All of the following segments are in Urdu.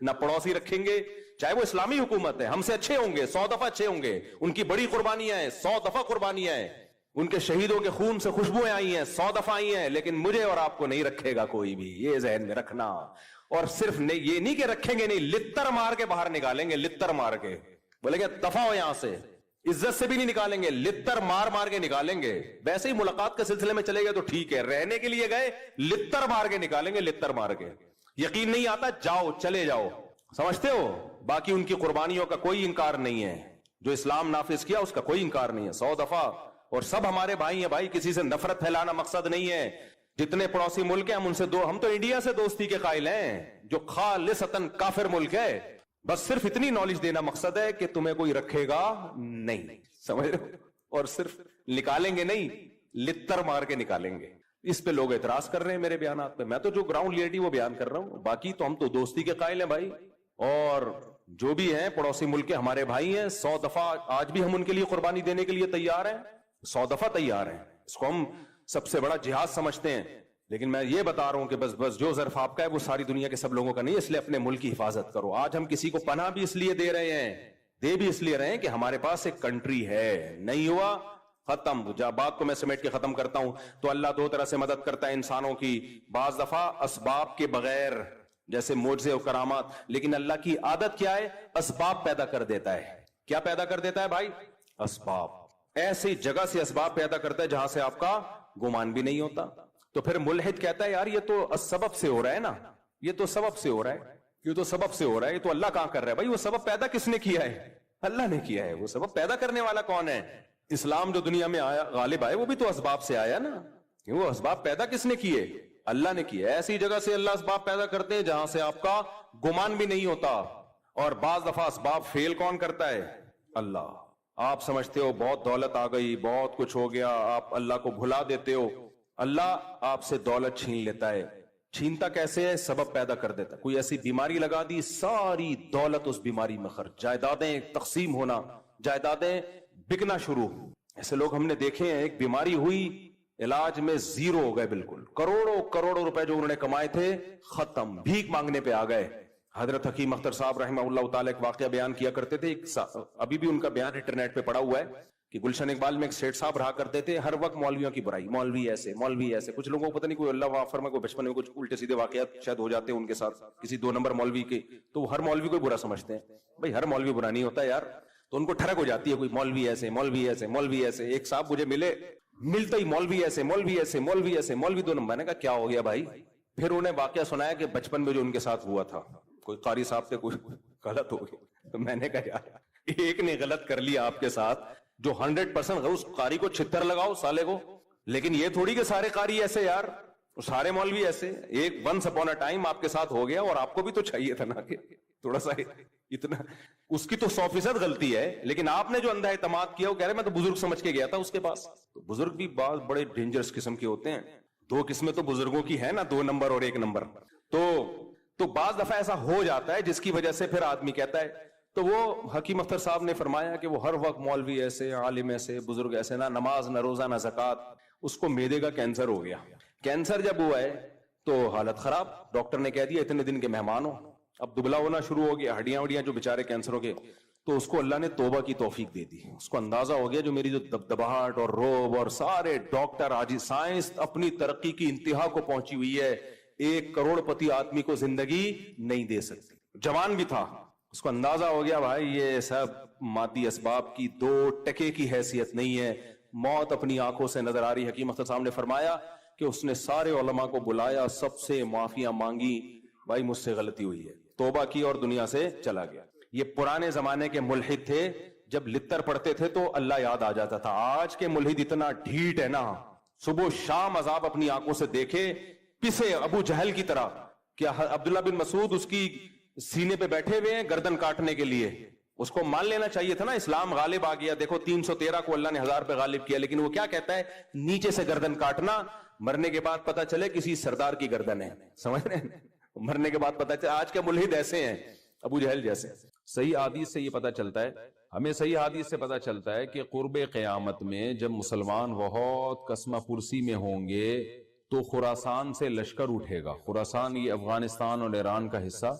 نہ پڑوسی رکھیں گے، چاہے وہ اسلامی حکومت ہے، ہم سے اچھے ہوں گے، 100 دفعہ اچھے ہوں گے، ان کی بڑی قربانیاں ہیں، 100 دفعہ قربانیاں ہیں، ان کے شہیدوں کے خون سے خوشبوئیں آئی ہیں، 100 دفعہ آئی ہیں، لیکن مجھے اور آپ کو نہیں رکھے گا کوئی بھی، یہ ذہن میں رکھنا۔ اور صرف یہ نہیں کہ رکھیں گے، نہیں، لتر مار کے باہر نکالیں گے، لتر مار کے، بولے گے دفعہ ہو یہاں سے، عزت سے بھی نہیں نکالیں گے، لتر مار مار کے نکالیں گے۔ ویسے ہی ملاقات کے سلسلے میں چلے گئے تو ٹھیک ہے، رہنے کے لیے گئے، لتر مار کے نکالیں گے، لتر مار کے۔ یقین نہیں آتا، جاؤ، چلے جاؤ، سمجھتے ہو؟ باقی ان کی قربانیوں کا کوئی انکار نہیں ہے، جو اسلام نافذ کیا اس کا کوئی انکار نہیں ہے، 100 دفعہ، اور سب ہمارے بھائی ہیں بھائی، کسی سے نفرت پھیلانا مقصد نہیں ہے۔ جتنے پڑوسی ملک ہیں ہم ان سے ہم تو انڈیا سے دوستی کے قائل ہیں، جو خالصتاً کافر ملک ہے، بس صرف اتنی نالج دینا مقصد ہے کہ تمہیں کوئی رکھے گا نہیں، سمجھ رہے ہو؟ اور صرف نکالیں گے نہیں، لتر مار کے نکالیں گے۔ اس پہ لوگ اعتراض کر رہے ہیں میرے بیانات پہ، میں تو جو گراؤنڈ ریئلٹی وہ بیان کر رہا ہوں، باقی تو ہم تو دوستی کے قائل ہیں بھائی، اور جو بھی ہیں پڑوسی ملک کے ہمارے بھائی ہیں، 100 دفعہ آج بھی ہم ان کے لیے قربانی دینے کے لیے تیار ہیں، 100 دفعہ تیار ہیں، اس کو ہم سب سے بڑا جہاد سمجھتے ہیں۔ لیکن میں یہ بتا رہا ہوں کہ بس جو ظرف آپ کا ہے وہ ساری دنیا کے سب لوگوں کا نہیں، اس لیے اپنے ملک کی حفاظت کرو۔ آج ہم کسی کو پناہ بھی اس لیے دے رہے ہیں، دے بھی اس لیے رہے ہیں کہ ہمارے پاس ایک کنٹری ہے، نہیں ہوا ختم۔ جب بات کو میں سمیٹ کے ختم کرتا ہوں تو اللہ دو طرح سے مدد کرتا ہے انسانوں کی، بعض دفعہ اسباب کے بغیر، جیسے معجزے اور کرامات، لیکن اللہ کی عادت کیا ہے؟ اسباب پیدا کر دیتا ہے۔ کیا پیدا کر دیتا ہے بھائی؟ اسباب، ایسی جگہ سے اسباب پیدا کرتا ہے جہاں سے آپ کا گمان بھی نہیں ہوتا۔ تو پھر ملحد کہتا ہے یار یہ تو سبب سے ہو رہا ہے نا، یہ تو سبب سے ہو رہا ہے، یہ تو سبب سے ہو رہا ہے، یہ تو اللہ کہاں کر رہا ہے؟ بھائی وہ سبب پیدا کس نے کیا ہے؟ اللہ نے کیا ہے۔ وہ سبب پیدا کرنے والا کون ہے؟ اسلام جو دنیا میں آیا غالب آئے وہ بھی تو اسباب سے آیا نا، وہ اسباب پیدا کس نے کیے؟ اللہ نے کیا۔ ایسی جگہ سے اللہ اسباب پیدا کرتے ہیں جہاں سے آپ کا گمان بھی نہیں ہوتا۔ اور بعض دفعہ اسباب فیل کون کرتا ہے؟ اللہ۔ آپ سمجھتے ہو بہت دولت آ گئی، بہت کچھ ہو گیا، آپ اللہ کو بھلا دیتے ہو، اللہ آپ سے دولت چھین لیتا ہے۔ چھینتا کیسے ہے؟ سبب پیدا کر دیتا، کوئی ایسی بیماری لگا دی، ساری دولت اس بیماری میں خرچ، جائیدادیں تقسیم ہونا، جائیدادیں بکنا شروع۔ ایسے لوگ ہم نے دیکھے ہیں، ایک بیماری ہوئی، علاج میں زیرو ہو گئے، بالکل کروڑوں کروڑوں روپے جو انہوں نے کمائے تھے ختم، بھیک مانگنے پہ آ گئے۔ حضرت حکیم اختر صاحب رحمہ اللہ تعالی ایک واقعہ بیان کیا کرتے تھے، ابھی بھی ان کا بیان انٹرنیٹ پہ پڑا ہوا ہے، کہ گلشن اقبال میں ایک سیٹ صاحب رہا کرتے تھے، ہر وقت مولویوں کی برائی، مولوی ایسے مولوی ایسے۔ کچھ لوگوں کو پتہ نہیں، کوئی اللہ معاف فرمائے، کوئی بچپن میں کچھ الٹے سیدھے واقعات شاید ہو جاتے ہیں ان کے ساتھ، کسی 2 نمبر مولوی کے، تو ہر مولوی کو برا سمجھتے ہیں۔ بھائی ہر مولوی برا نہیں ہوتا یار، تو ان کو ٹھڑک ہو جاتی ہے، کوئی مولوی ایسے مولوی ایسے مولوی ایسے۔ ایک صاحب مجھے ملتے ہی مولوی ایسے مولوی ایسے مولوی ایسے مولوی 2 نمبر۔ میں نے کہا کیا ہو گیا بھائی؟ پھر انہیں واقعہ سنایا کہ بچپن میں جو ان کے ساتھ ہوا تھا، کوئی قاری صاحب سے کوئی غلط ہو گیا، تو میں نے کہا یار ایک نے غلط کر لیا آپ کے ساتھ، جو 100% اس قاری کو چھتر لگاؤ سالے کو، لیکن یہ تھوڑی کہ سارے قاری ایسے یار، سارے مولوی ایسے۔ ایک ونس اپون اے ٹائم آپ کے ساتھ ہو گیا، اور آپ کو بھی تو چاہیے تھا نا کہ تھوڑا سا اتنا، اس کی تو 100% غلطی ہے، لیکن آپ نے جو اندھا اعتماد کیا، وہ کہہ رہے میں تو بزرگ سمجھ کے گیا تھا اس کے پاس۔ تو بزرگ بھی بعض بڑے ڈینجرس قسم کے ہوتے ہیں، 2 قسمیں تو بزرگوں کی ہے نا، 2 نمبر اور 1 نمبر۔ تو بعض دفعہ ایسا ہو جاتا ہے جس کی وجہ سے پھر آدمی کہتا ہے، تو وہ حکیم اختر صاحب نے فرمایا کہ وہ ہر وقت مولوی ایسے، عالم ایسے، بزرگ ایسے، نہ نماز نہ روزہ نہ زکات۔ اس کو معدے کا کینسر ہو گیا۔ کینسر جب ہوا ہے تو حالت خراب، ڈاکٹر نے کہہ دیا اتنے دن کے مہمان ہو، اب دبلا ہونا شروع ہو گیا، ہڈیاں وڈیاں جو بےچارے کینسر ہو گئے۔ تو اس کو اللہ نے توبہ کی توفیق دے دی، اس کو اندازہ ہو گیا جو میری جو دبدباہٹ اور روب، اور سارے ڈاکٹر آج سائنس اپنی ترقی کی انتہا کو پہنچی ہوئی ہے، 1 کروڑ پتی آدمی کو زندگی نہیں دے سکتی، جوان بھی تھا، اس کو اندازہ ہو گیا بھائی یہ سب مادی اسباب کی 2 ٹکے کی حیثیت نہیں ہے، موت اپنی آنکھوں سے نظر آ رہی۔ حکیم اختر صاحب نے فرمایا کہ اس نے سارے علماء کو بلایا، سب سے معافیاں مانگی، بھائی مجھ سے غلطی ہوئی ہے، توبہ کی اور دنیا سے چلا گیا۔ یہ پرانے زمانے کے ملحد تھے، جب لتر پڑھتے تھے تو اللہ یاد آ جاتا تھا۔ آج کے ملحد اتنا ڈھیٹ ہے نا، صبح شام عذاب اپنی آنکھوں سے دیکھے، پسے ابو جہل کی طرح۔ کیا عبداللہ بن مسعود اس کی سینے پہ بیٹھے ہوئے ہیں گردن کاٹنے کے لیے؟ اس کو مان لینا چاہیے تھا نا، اسلام غالب آ گیا، دیکھو 313 کو اللہ نے 1000 پہ غالب کیا، لیکن وہ کیا کہتا ہے؟ نیچے سے گردن کاٹنا، مرنے کے بعد پتا چلے کسی سردار کی گردن ہے، سمجھ رہے ہیں؟ مرنے کے بعد پتا چلے۔ آج کے ملحد ایسے ہیں، ابو جہل جیسے۔ صحیح حدیث سے یہ پتا چلتا ہے، ہمیں صحیح حدیث سے پتا چلتا ہے کہ قرب قیامت میں جب مسلمان بہت قسمہ پرسی میں ہوں گے تو خراسان سے لشکر اٹھے گا. خراسان یہ افغانستان اور ایران کا حصہ،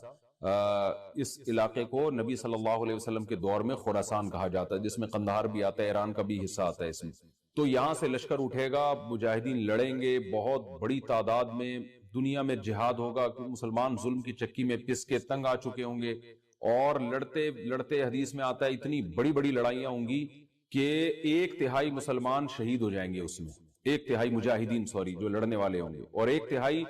اس علاقے کو نبی صلی اللہ علیہ وسلم کے دور میں خراسان کہا جاتا ہے، جس میں قندھار بھی آتا ہے، ایران کا بھی حصہ آتا ہے اس میں. تو یہاں سے لشکر اٹھے گا، مجاہدین لڑیں گے بہت بڑی تعداد میں، دنیا میں جہاد ہوگا کہ مسلمان ظلم کی چکی میں پس کے تنگ آ چکے ہوں گے، اور لڑتے لڑتے حدیث میں آتا ہے اتنی بڑی بڑی لڑائیاں ہوں گی کہ 1/3 مسلمان شہید ہو جائیں گے اس میں، 1/3 مجاہدین جو لڑنے والے ہوں گے، اور 1/3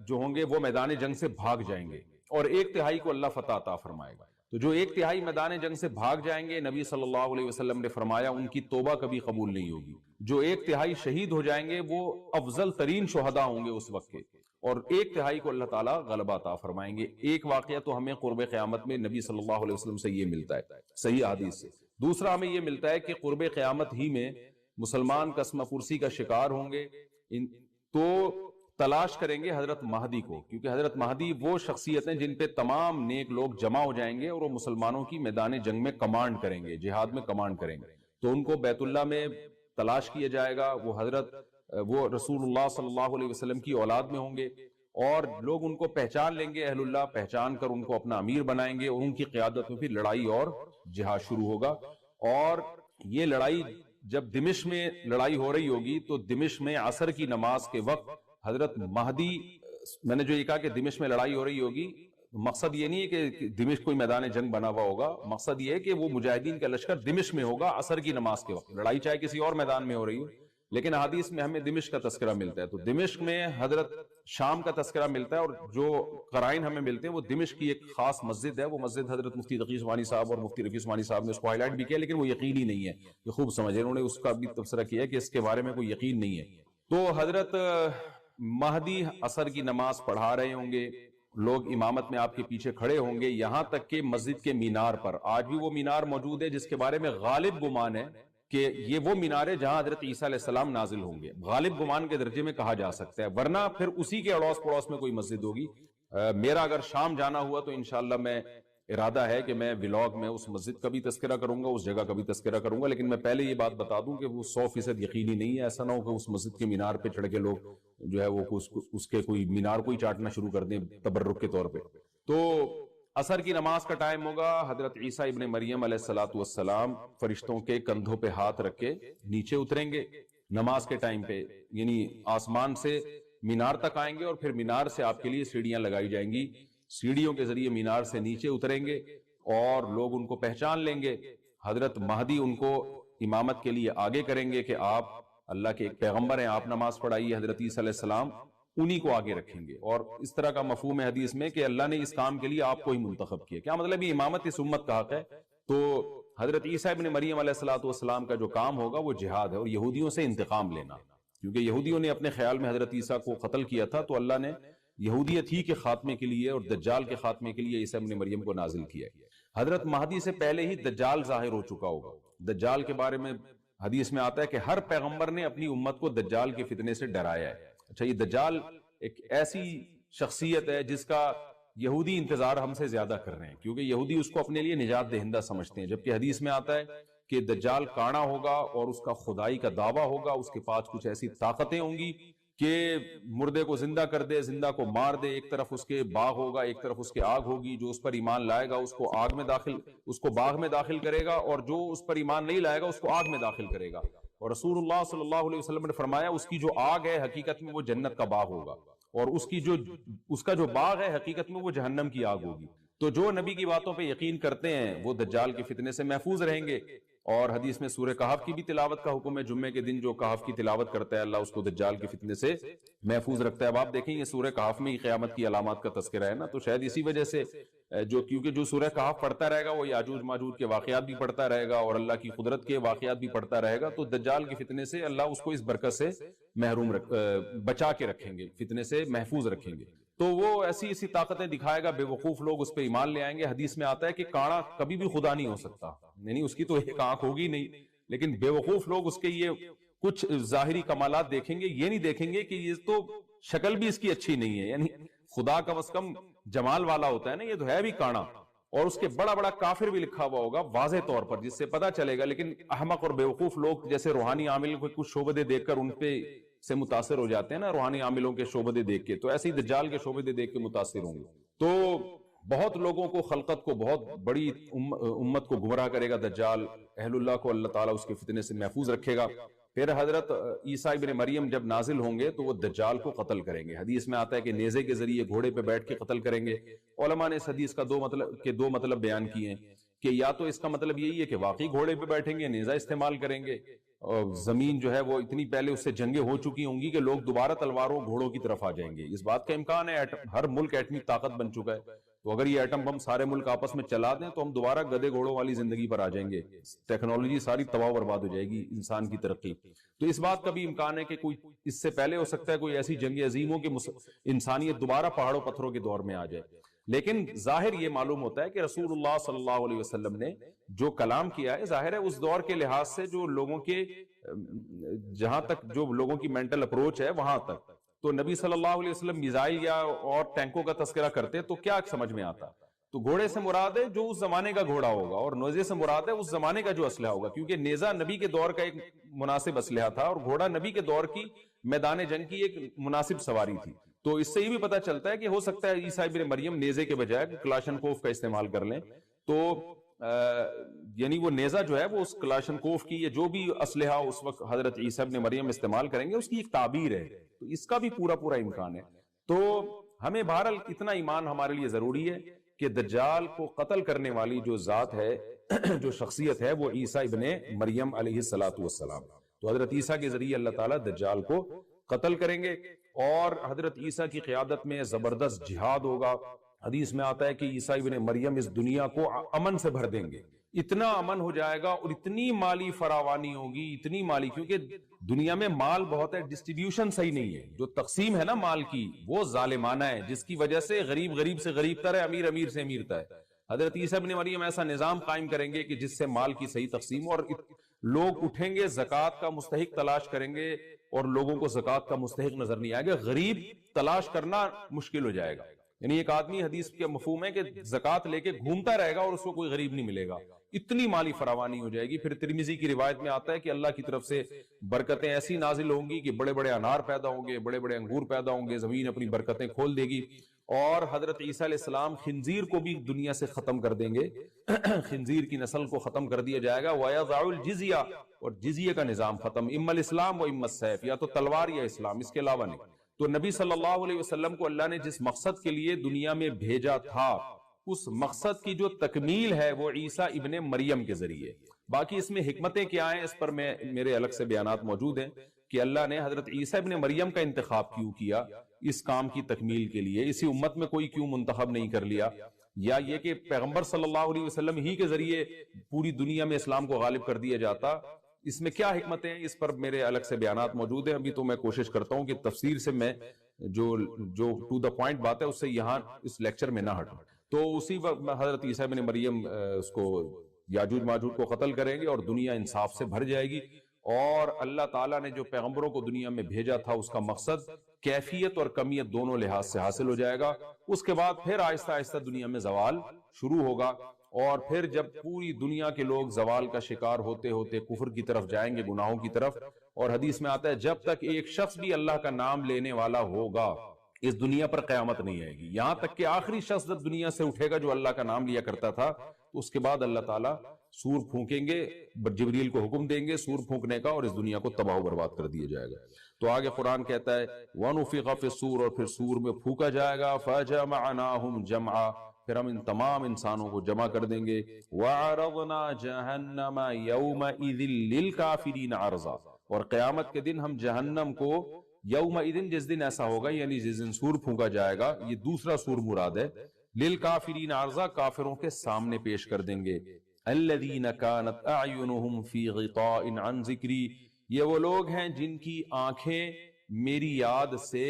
جو ہوں گے وہ میدان جنگ سے بھاگ جائیں گے، اور 1/3 کو اللہ فتح عطا فرمائے گا. تو جو 1/3 میدان جنگ سے بھاگ جائیں گے، نبی صلی اللہ علیہ وسلم نے فرمایا ان کی توبہ کبھی قبول نہیں ہوگی. جو 1/3 شہید ہو جائیں گے وہ افضل ترین شہداء ہوں گے اس وقت کے، اور 1/3 کو اللہ تعالیٰ غلبہ عطا فرمائیں گے. ایک واقعہ تو ہمیں قرب قیامت میں نبی صلی اللہ علیہ وسلم سے یہ ملتا ہے صحیح حدیث سے. دوسرا ہمیں یہ ملتا ہے کہ قرب قیامت ہی میں مسلمان قسمہ پرسی کا شکار ہوں گے، تو تلاش کریں گے حضرت مہدی کو، کیونکہ حضرت مہدی وہ شخصیت ہیں جن پہ تمام نیک لوگ جمع ہو جائیں گے اور وہ مسلمانوں کی میدان جنگ میں کمانڈ کریں گے، جہاد میں کمانڈ کریں گے. تو ان کو بیت اللہ میں تلاش کیا جائے گا. وہ رسول اللہ صلی اللہ علیہ وسلم کی اولاد میں ہوں گے، اور لوگ ان کو پہچان لیں گے، اہل اللہ پہچان کر ان کو اپنا امیر بنائیں گے، اور ان کی قیادت میں پھر لڑائی اور جہاد شروع ہوگا. اور یہ لڑائی جب دمشق میں لڑائی ہو رہی ہوگی تو دمشق میں عصر کی نماز کے وقت حضرت مہدی، میں نے جو یہ کہا کہ دمشق میں لڑائی ہو رہی ہوگی، مقصد یہ نہیں ہے کہ دمشق کوئی میدان جنگ بنا ہوا ہوگا، مقصد یہ ہے کہ وہ مجاہدین کا لشکر دمشق میں ہوگا عصر کی نماز کے وقت. لڑائی چاہے کسی اور میدان میں ہو رہی ہو، لیکن حدیث میں ہمیں دمشق کا تذکرہ ملتا ہے. تو دمشق میں حضرت شام کا تذکرہ ملتا ہے، اور جو قرائن ہمیں ملتے ہیں وہ دمشق کی ایک خاص مسجد ہے. وہ مسجد حضرت مفتی تقی عثمانی صاحب اور مفتی رفیع عثمانی صاحب نے اس کو ہائی لائٹ بھی کیا، لیکن وہ یقینی نہیں ہے. یہ خوب سمجھے، انہوں نے اس کا بھی تبصرہ کیا کہ اس کے بارے میں کوئی یقین نہیں ہے. تو حضرت مہدی عصر کی نماز پڑھا رہے ہوں گے، لوگ امامت میں آپ کے پیچھے کھڑے ہوں گے، یہاں تک کہ مسجد کے مینار پر، آج بھی وہ مینار موجود ہے جس کے بارے میں غالب گمان ہے کہ یہ وہ مینار ہے جہاں حضرت عیسیٰ علیہ السلام نازل ہوں گے. غالب گمان کے درجے میں کہا جا سکتا ہے، ورنہ پھر اسی کے اڑوس پڑوس میں کوئی مسجد ہوگی. میرا اگر شام جانا ہوا تو انشاءاللہ میں ارادہ ہے کہ میں ولاگ میں اس مسجد کا بھی تذکرہ کروں گا، اس جگہ کا بھی تذکرہ کروں گا. لیکن میں پہلے یہ بات بتا دوں کہ وہ 100% یقینی نہیں ہے. ایسا نہ ہو کہ اس مسجد کے مینار پہ چڑھ کے لوگ جو ہے وہ اس کے کوئی مینار کو ہی چاٹنا شروع کر دیں تبرک کے طور پہ. تو عصر کی نماز کا ٹائم ہوگا، حضرت عیسیٰ ابن مریم علیہ السلام فرشتوں کے کندھوں پہ ہاتھ رکھ کے نیچے اتریں گے نماز کے ٹائم پہ، یعنی آسمان سے مینار تک آئیں گے، اور پھر مینار سے آپ کے لیے سیڑھیاں لگائی جائیں گی. سیڑھیوں کے ذریعے مینار سے نیچے اتریں گے اور لوگ ان کو پہچان لیں گے. حضرت مہدی ان کو امامت کے لیے آگے کریں گے کہ آپ اللہ کے ایک پیغمبر ہیں، آپ نماز پڑھائیے. حضرت عیسیٰ علیہ السلام انہی کو آگے رکھیں گے. اور اس طرح کا مفہوم ہے حدیث میں کہ اللہ نے اس کام کے لیے آپ کو ہی منتخب کیا. کیا مطلب یہ امامت اس امت کا حق ہے. تو حضرت عیسیٰ ابن مریم علیہ السلام کا جو کام ہوگا وہ جہاد ہے اور یہودیوں سے انتقام لینا، کیونکہ یہودیوں نے اپنے خیال میں حضرت عیسیٰ کو قتل کیا تھا، تو اللہ نے یہودیت ہی کے خاتمے کے لیے اور دجال کے خاتمے کے لیے عیسیٰ ابن مریم کو نازل کیا ہے. حضرت مہدی سے پہلے ہی دجال ظاہر ہو چکا ہوگا. دجال کے بارے میں حدیث میں آتا ہے کہ ہر پیغمبر نے اپنی امت کو دجال کے فتنے سے ڈرایا ہے. اچھا، یہ دجال ایک ایسی شخصیت ہے جس کا یہودی انتظار ہم سے زیادہ کر رہے ہیں، کیونکہ یہودی اس کو اپنے لیے نجات دہندہ سمجھتے ہیں، جبکہ حدیث میں آتا ہے کہ دجال کانا ہوگا اور اس کا خدائی کا دعویٰ ہوگا. اس کے پاس کچھ ایسی طاقتیں ہوں گی کہ مردے کو زندہ کر دے، زندہ کو مار دے. ایک طرف اس کے باغ ہوگا، ایک طرف اس کے آگ ہوگی. جو اس پر ایمان لائے گا اس کو باغ میں داخل کرے گا، اور جو اس پر ایمان نہیں لائے گا اس کو آگ میں داخل کرے گا. اور رسول اللہ صلی اللہ علیہ وسلم نے فرمایا اس کی جو آگ ہے حقیقت میں وہ جنت کا باغ ہوگا، اور اس کا جو باغ ہے حقیقت میں وہ جہنم کی آگ ہوگی. تو جو نبی کی باتوں پہ یقین کرتے ہیں وہ دجال کے فتنے سے محفوظ رہیں گے. اور حدیث میں سورہ کہف کی بھی تلاوت کا حکم ہے. جمعے کے دن جو کہف کی تلاوت کرتا ہے اللہ اس کو دجال کے فتنے سے محفوظ رکھتا ہے. اب آپ دیکھیں یہ سورہ کہف میں ہی قیامت کی علامات کا تذکرہ ہے نا، تو شاید اسی وجہ سے کیونکہ جو سورہ کہف پڑھتا رہے گا وہ یاجوج ماجوج کے واقعات بھی پڑھتا رہے گا اور اللہ کی قدرت کے واقعات بھی پڑھتا رہے گا، تو دجال کے فتنے سے اللہ اس کو اس برکت سے محروم بچا کے رکھیں گے، فتنے سے محفوظ رکھیں گے. تو وہ ایسی طاقتیں دکھائے گا، بے وقوف لوگ اس پہ ایمان لے آئیں گے. حدیث میں آتا ہے کہ کانا کبھی بھی خدا نہیں ہو سکتا، یعنی اس کی تو ایک آنکھ ہوگی نہیں، لیکن بے وقوف لوگ اس کے یہ کچھ ظاہری کمالات دیکھیں گے، یہ نہیں دیکھیں گے کہ یہ تو شکل بھی اس کی اچھی نہیں ہے. یعنی خدا کم از کم جمال والا ہوتا ہے نا، یہ تو ہے بھی کانا. اور اس کے بڑا بڑا کافر بھی لکھا ہوا ہوگا واضح طور پر، جس سے پتا چلے گا. لیکن احمق اور بیوقوف لوگ جیسے روحانی عامل کو کچھ شعبدے دیکھ کر ان پہ سے متاثر ہو جاتے ہیں نا روحانی عاملوں کے شعبدے دیکھ کے، تو ایسے ہی دجال کے شعبدے دیکھ کے متاثر ہوں گے. تو بہت لوگوں کو، خلقت کو، بہت بڑی امت کو گمراہ کرے گا دجال. اہل اللہ کو اللہ تعالیٰ اس کے فتنے سے محفوظ رکھے گا. پھر حضرت عیسیٰ ابن مریم جب نازل ہوں گے تو وہ دجال کو قتل کریں گے. حدیث میں آتا ہے کہ نیزے کے ذریعے گھوڑے پہ بیٹھ کے قتل کریں گے. علماء نے اس حدیث کا دو مطلب بیان کیے ہیں کہ یا تو اس کا مطلب یہی ہے کہ واقعی گھوڑے پہ بیٹھیں گے، نیزہ استعمال کریں گے، اور زمین جو ہے وہ اتنی پہلے اس سے جنگیں ہو چکی ہوں گی کہ لوگ دوبارہ تلواروں گھوڑوں کی طرف آ جائیں گے. اس بات کا امکان ہے، ہر ملک ایٹمی طاقت بن چکا ہے، تو اگر یہ ایٹم بم سارے ملک آپس میں چلا دیں تو ہم دوبارہ گدے گھوڑوں والی زندگی پر آ جائیں گے. ٹیکنالوجی ساری تباہ و برباد ہو جائے گی، انسان کی ترقی. تو اس بات کا بھی امکان ہے کہ کوئی اس سے پہلے ہو سکتا ہے کوئی ایسی جنگ عظیم ہو کہ انسانیت دوبارہ پہاڑوں پتھروں کے دور میں آ جائے. لیکن ظاہر یہ معلوم ہوتا ہے کہ رسول اللہ صلی اللہ علیہ وسلم نے جو کلام کیا ہے، ظاہر ہے اس دور کے لحاظ سے جو لوگوں کے، جہاں تک جو لوگوں کی مینٹل اپروچ ہے وہاں تک، تو نبی صلی اللہ علیہ وسلم میزائل یا اور ٹینکوں کا تذکرہ کرتے تو کیا سمجھ میں آتا؟ تو گھوڑے سے مراد ہے جو اس زمانے کا گھوڑا ہوگا، اور نیزے سے مراد ہے اس زمانے کا جو اسلحہ ہوگا، کیونکہ نیزہ نبی کے دور کا ایک مناسب اسلحہ تھا اور گھوڑا نبی کے دور کی میدان جنگ کی ایک مناسب سواری تھی. تو اس سے یہ بھی پتہ چلتا ہے کہ ہو سکتا ہے عیسیٰ ابن مریم نیزے کے بجائے کلاشنکوف کا استعمال کر لیں. تو یعنی وہ نیزہ جو ہے وہ اس کلاشنکوف کی یا جو بھی اسلحہ اس وقت حضرت عیسیٰ ابن مریم استعمال کریں گے اس کی ایک تعبیر ہے. تو اس کا بھی پورا امکان ہے. تو ہمیں بہرحال اتنا ایمان ہمارے لیے ضروری ہے کہ دجال کو قتل کرنے والی جو ذات ہے، جو شخصیت ہے، وہ عیسیٰ ابن مریم علیہ السلام. تو حضرت عیسیٰ کے ذریعے اللہ تعالیٰ دجال کو قتل کریں گے، اور حضرت عیسیٰ کی قیادت میں زبردست جہاد ہوگا. حدیث میں آتا ہے کہ عیسیٰ ابن مریم اس دنیا کو امن سے بھر دیں گے. اتنا امن ہو جائے گا اور اتنی مالی فراوانی ہوگی، اتنی مالی، کیونکہ دنیا میں مال بہت ہے، ڈسٹریبیوشن صحیح نہیں ہے. جو تقسیم ہے نا مال کی وہ ظالمانہ ہے، جس کی وجہ سے غریب سے غریب تر ہے، امیر سے امیر تر ہے. حضرت عیسیٰ ابن مریم ایسا نظام قائم کریں گے کہ جس سے مال کی صحیح تقسیم، اور لوگ اٹھیں گے زکوٰۃ کا مستحق تلاش کریں گے اور لوگوں کو زکوٰۃ کا مستحق نظر نہیں آئے گا. غریب تلاش کرنا مشکل ہو جائے گا. یعنی ایک آدمی، حدیث کے مفہوم ہے کہ زکوٰۃ لے کے گھومتا رہے گا اور اس کو کوئی غریب نہیں ملے گا. اتنی مالی فراوانی ہو جائے گی. پھر ترمذی کی روایت میں آتا ہے کہ اللہ کی طرف سے برکتیں ایسی نازل ہوں گی کہ بڑے بڑے انار پیدا ہوں گے، بڑے بڑے انگور پیدا ہوں گے، زمین اپنی برکتیں کھول دے گی. اور حضرت عیسیٰ علیہ السلام خنزیر کو بھی دنیا سے ختم کر دیں گے، خنزیر کی نسل کو ختم کر دیا جائے گا. وَيَضَعُ الْجِزْيَةَ، اور جزیہ کا نظام ختم. اما الاسلام و اما السیف، یا تو تلوار یا اسلام، اس کے علاوہ نہیں. تو نبی صلی اللہ علیہ وسلم کو اللہ نے جس مقصد کے لیے دنیا میں بھیجا تھا، اس مقصد کی جو تکمیل ہے وہ عیسیٰ ابن مریم کے ذریعے. باقی اس میں حکمتیں کیا ہیں اس پر میرے الگ سے بیانات موجود ہیں کہ اللہ نے حضرت عیسیٰ ابن مریم کا انتخاب کیوں کیا اس کام کی تکمیل کے لیے. اسی امت میں کوئی کیوں منتخب نہیں کر لیا، یا یہ کہ پیغمبر صلی اللہ علیہ وسلم ہی کے ذریعے پوری دنیا میں اسلام کو غالب کر دیا جاتا. اس میں کیا حکمتیں ہیں اس پر میرے الگ سے بیانات موجود ہیں. ابھی تو میں کوشش کرتا ہوں کہ تفسیر سے میں جو ٹو دا پوائنٹ بات ہے اس سے یہاں اس لیکچر میں نہ ہٹوں. تو اسی وقت حضرت عیسیٰ ابن مریم اس کو یاجوج ماجوج کو قتل کریں گے اور دنیا انصاف سے بھر جائے گی. اور اللہ تعالیٰ نے جو پیغمبروں کو دنیا میں بھیجا تھا اس کا مقصد کیفیت اور کمیت دونوں لحاظ سے حاصل ہو جائے گا. اس کے بعد پھر آہستہ آہستہ دنیا میں زوال شروع ہوگا، اور پھر جب پوری دنیا کے لوگ زوال کا شکار ہوتے ہوتے کفر کی طرف جائیں گے، گناہوں کی طرف. اور حدیث میں آتا ہے جب تک ایک شخص بھی اللہ کا نام لینے والا ہوگا اس دنیا پر قیامت نہیں آئے گی. یہاں تک کہ آخری شخص جب دنیا سے اٹھے گا جو اللہ کا نام لیا کرتا تھا، تو اس کے بعد اللہ تعالیٰ سور پھونکیں گے، جبریل کو حکم دیں گے سور پھونکنے کا، اور اس دنیا کو تباہ و برباد کر دیا جائے گا. تو آگے قرآن کہتا ہے وَنُفِخَ فِي الصُّورِ، اور پھر سور میں پھونکا جائے گا. فَجَمَعْنَاهُمْ جَمْعًا، پھر ہم ان تمام انسانوں کو جمع کر دیں گے. وَعَرَضْنَا جَهَنَّمَ يَوْمَئِذٍ لِلْكَافِرِينَ عَرْضًا، اور قیامت کے دن ہم جہنم کو یومئذ، جس دن ایسا ہوگا یعنی جس دن سور پھونکا جائے گا، یہ دوسرا سور مراد ہے، لِلْكَافِرِينَ عَرْضًا، کافروں کے سامنے پیش کر دیں گے. الَّذِينَ كَانَتْ أَعْيُنُهُمْ فِي غِطَاءٍ عَنْ ذِكْرِي، یہ وہ لوگ ہیں جن کی آنکھیں میری یاد سے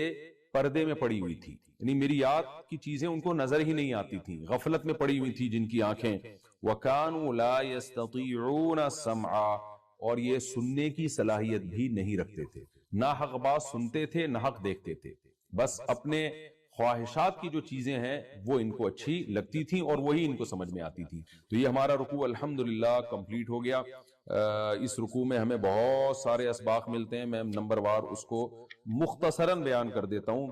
پردے میں پڑی ہوئی تھی، یعنی میری یاد کی چیزیں ان کو نظر ہی نہیں آتی تھی، غفلت میں پڑی ہوئی تھی جن کی آنکھیں. وَكَانُوا لَا يَسْتَطِيعُونَ سَمْعًا، اور یہ سننے کی صلاحیت بھی نہیں رکھتے تھے، نہ حق بات سنتے تھے نہ حق دیکھتے تھے، بس اپنے خواہشات کی جو چیزیں ہیں وہ ان کو اچھی لگتی تھیں اور وہی ان کو سمجھ میں آتی تھی. تو یہ ہمارا رکوع الحمدللہ کمپلیٹ ہو گیا. اس رکوع میں ہمیں بہت سارے اسباق ملتے ہیں، میں نمبر وار اس کو مختصراً بیان کر دیتا ہوں۔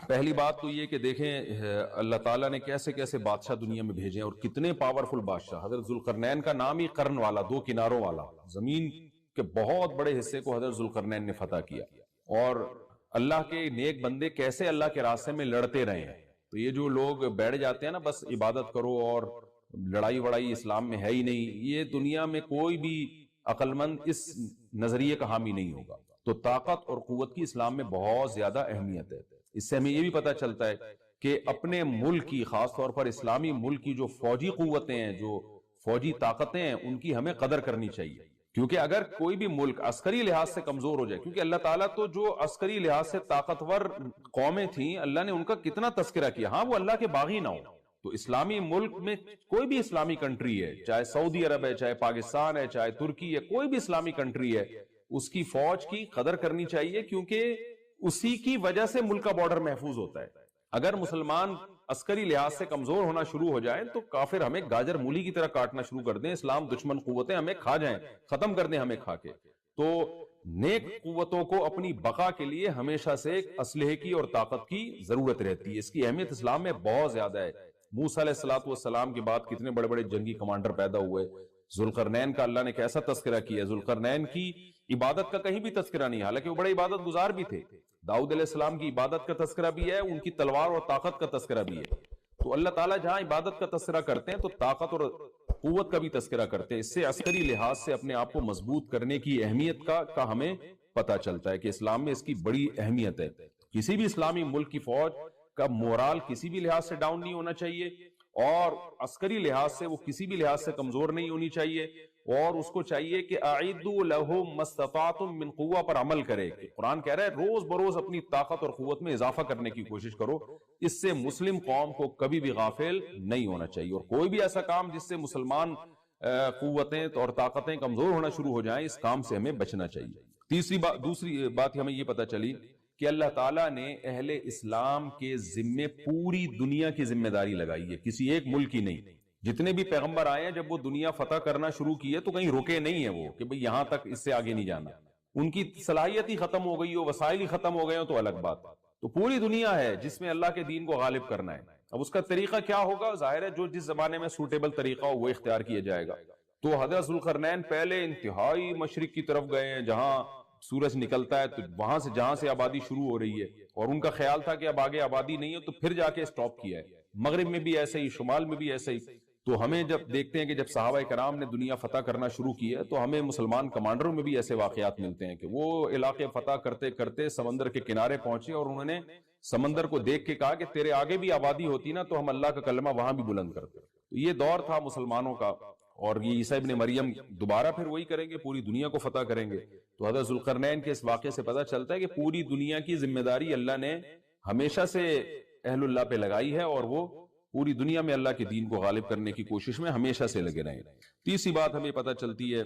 پہلی بات تو یہ کہ دیکھیں اللہ تعالیٰ نے کیسے کیسے بادشاہ دنیا میں بھیجے ہیں اور کتنے پاورفل بادشاہ۔ حضرت ذوالقرنین کا نام ہی قرن والا، دو کناروں والا، زمین کے بہت بڑے حصے کو حضرت ذوالقرنین نے فتح کیا، اور اللہ کے نیک بندے کیسے اللہ کے راستے میں لڑتے رہے ہیں۔ تو یہ جو لوگ بیٹھ جاتے ہیں نا بس عبادت کرو اور لڑائی وڑائی اسلام میں ہے ہی نہیں، یہ دنیا میں کوئی بھی عقل مند اس نظریے کا حامی نہیں ہوگا۔ تو طاقت اور قوت کی اسلام میں بہت زیادہ اہمیت ہے۔ اس سے ہمیں یہ بھی پتہ چلتا ہے کہ اپنے ملک کی، خاص طور پر اسلامی ملک کی جو فوجی قوتیں ہیں، جو فوجی طاقتیں ہیں، ان کی ہمیں قدر کرنی چاہیے، کیونکہ اگر کوئی بھی ملک عسکری لحاظ سے کمزور ہو جائے، کیونکہ اللہ تعالیٰ تو جو عسکری لحاظ سے طاقتور قومیں تھیں اللہ نے ان کا کتنا تذکرہ کیا، ہاں وہ اللہ کے باغی نہ ہو۔ تو اسلامی ملک میں کوئی بھی اسلامی کنٹری ہے، چاہے سعودی عرب ہے، چاہے پاکستان ہے، چاہے ترکی ہے، کوئی بھی اسلامی کنٹری ہے، اس کی فوج کی قدر کرنی چاہیے، کیونکہ اسی کی وجہ سے ملک کا بارڈر محفوظ ہوتا ہے۔ اگر مسلمان عسکری لحاظ سے کمزور ہونا شروع ہو جائیں تو کافر ہمیں گاجر مولی کی طرح کاٹنا شروع کر دیں، اسلام دشمن قوتیں ہمیں کھا جائیں، ختم کر دیں ہمیں کھا کے۔ تو نیک قوتوں کو اپنی بقا کے لیے ہمیشہ سے اسلحے کی اور طاقت کی ضرورت رہتی ہے، اس کی اہمیت اسلام میں بہت زیادہ ہے۔ موسیٰ علیہ السلام کے بعد کتنے بڑے بڑے جنگی کمانڈر پیدا ہوئے، ذوالقرنین کا اللہ نے کیسا تذکرہ کیا۔ ذوالقرنین کی عبادت کا کہیں بھی تذکرہ نہیں، حالانکہ وہ بڑے عبادت گزار بھی تھے۔ داؤد علیہ السلام کی عبادت کا تذکرہ بھی ہے، ان کی تلوار اور طاقت کا تذکرہ بھی ہے۔ تو اللہ تعالیٰ جہاں عبادت کا تذکرہ کرتے ہیں تو طاقت اور قوت کا بھی تذکرہ کرتے ہیں۔ اس سے عسکری لحاظ سے اپنے آپ کو مضبوط کرنے کی اہمیت کا ہمیں پتہ چلتا ہے کہ اسلام میں اس کی بڑی اہمیت ہے۔ کسی بھی اسلامی ملک کی فوج کا مورال کسی بھی لحاظ سے ڈاؤن نہیں ہونا چاہیے، اور عسکری لحاظ سے وہ کسی بھی لحاظ سے کمزور نہیں ہونی چاہیے، اور اس کو چاہیے کہ اعدوا لهم ما استطعتم من قوہ پر عمل کرے۔ کہ قرآن کہہ رہا ہے روز بروز اپنی طاقت اور قوت میں اضافہ کرنے کی کوشش کرو۔ اس سے مسلم قوم کو کبھی بھی غافل نہیں ہونا چاہیے، اور کوئی بھی ایسا کام جس سے مسلمان قوتیں اور طاقتیں کمزور ہونا شروع ہو جائیں، اس کام سے ہمیں بچنا چاہیے۔ دوسری بات ہمیں یہ پتہ چلی کہ اللہ تعالیٰ نے اہل اسلام کے ذمے پوری دنیا کی ذمہ داری لگائی ہے، کسی ایک ملک کی نہیں۔ جتنے بھی پیغمبر آئے ہیں جب وہ دنیا فتح کرنا شروع کی ہے تو کہیں رکے نہیں ہیں وہ کہ بھئی یہاں تک، اس سے آگے نہیں جانا۔ ان کی صلاحیت ہی ختم ہو گئی ہو، وسائل ہی ختم ہو گئے ہو تو الگ بات۔ تو پوری دنیا ہے جس میں اللہ کے دین کو غالب کرنا ہے۔ اب اس کا طریقہ کیا ہوگا؟ ظاہر ہے جو جس زمانے میں سوٹیبل طریقہ ہو وہ اختیار کیا جائے گا۔ تو حضرت ذوالقرنین پہلے انتہائی مشرق کی طرف گئے ہیں، جہاں سورج نکلتا ہے تو وہاں سے جہاں سے آبادی شروع ہو رہی ہے، اور ان کا خیال تھا کہ اب آگے آبادی نہیں ہے تو پھر جا کے سٹاپ کیا ہے۔ مغرب میں بھی ایسے ہی، شمال میں بھی ایسے ہی۔ تو ہمیں جب دیکھتے ہیں کہ جب صحابہ کرام نے دنیا فتح کرنا شروع کی ہے تو ہمیں مسلمان کمانڈروں میں بھی ایسے واقعات ملتے ہیں کہ وہ علاقے فتح کرتے کرتے سمندر کے کنارے پہنچے اور انہوں نے سمندر کو دیکھ کے کہا کہ تیرے آگے بھی آبادی ہوتی نا تو ہم اللہ کا کلمہ وہاں بھی بلند کرتے۔ تو یہ دور تھا مسلمانوں کا، اور یہ عیسیٰ ابن مریم دوبارہ پھر وہی کریں گے، پوری دنیا کو فتح کریں گے۔ تو حضرت ذوالقرنین کے اس واقعے سے پتہ چلتا ہے کہ پوری دنیا کی ذمہ داری اللہ نے ہمیشہ سے اہل اللہ پہ لگائی ہے، اور وہ پوری دنیا میں اللہ کے دین کو غالب کرنے کی کوشش میں ہمیشہ سے لگے رہیں۔ تیسری بات ہمیں پتہ چلتی ہے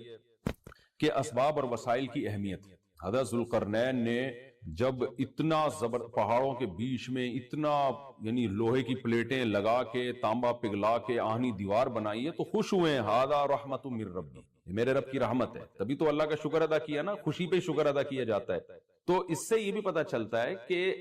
کہ اسباب اور وسائل کی اہمیت۔ حضرت ذوالقرنین نے جب اتنا پہاڑوں کے بیچ میں اتنا یعنی لوہے کی پلیٹیں لگا کے تانبا پگھلا کے آہنی دیوار بنائی ہے تو خوش ہوئے ہیں، ھذا رحمت من ربی، میرے رب کی رحمت ہے۔ تبھی تو اللہ کا شکر ادا کیا نا، خوشی پہ شکر ادا کیا جاتا ہے۔ تو اس سے یہ بھی پتہ چلتا ہے کہ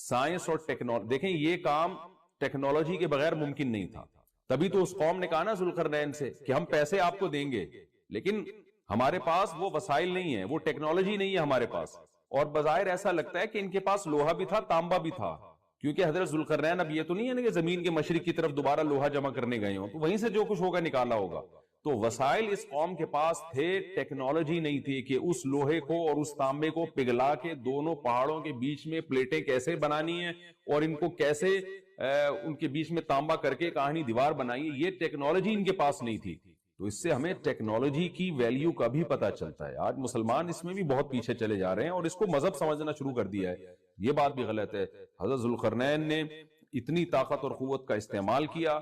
سائنس اور ٹیکنالوجی، دیکھیں یہ کام ٹیکنالوجی کے بغیر ممکن نہیں تھا۔ تبھی تو اس قوم نے کہا نا ذوالقرنین سے کہ ہم پیسے آپ کو دیں گے، لیکن ہمارے پاس وہ وسائل نہیں ہیں، وہ ٹیکنالوجی نہیں ہے ہمارے پاس۔ اور بظاہر ایسا لگتا ہے کہ ان کے پاس لوہا بھی تھا، تانبا بھی تھا، کیونکہ حضرت ذوالقرنین اب یہ تو نہیں ہے نا کہ زمین کے مشرق کی طرف دوبارہ لوہا جمع کرنے گئے ہوں، تو وہیں سے جو کچھ ہوگا نکالا ہوگا۔ تو وسائل اس قوم کے پاس تھے، ٹیکنالوجی نہیں تھی کہ اس لوہے کو اور اس تانبے کو پگھلا کے دونوں پہاڑوں کے بیچ میں پلیٹیں کیسے بنانی ہیں اور ان کو کیسے ان کے بیچ میں تانبا کر کے کہانی دیوار بنائی، یہ ٹیکنالوجی ان کے پاس نہیں تھی۔ تو اس سے ہمیں ٹیکنالوجی کی ویلیو کا بھی پتہ چلتا ہے۔ آج مسلمان اس میں بھی بہت پیچھے چلے جا رہے ہیں اور اس کو مذہب سمجھنا شروع کر دیا ہے، یہ بات بھی غلط ہے۔ حضرت ذوالقرنین نے اتنی طاقت اور قوت کا استعمال کیا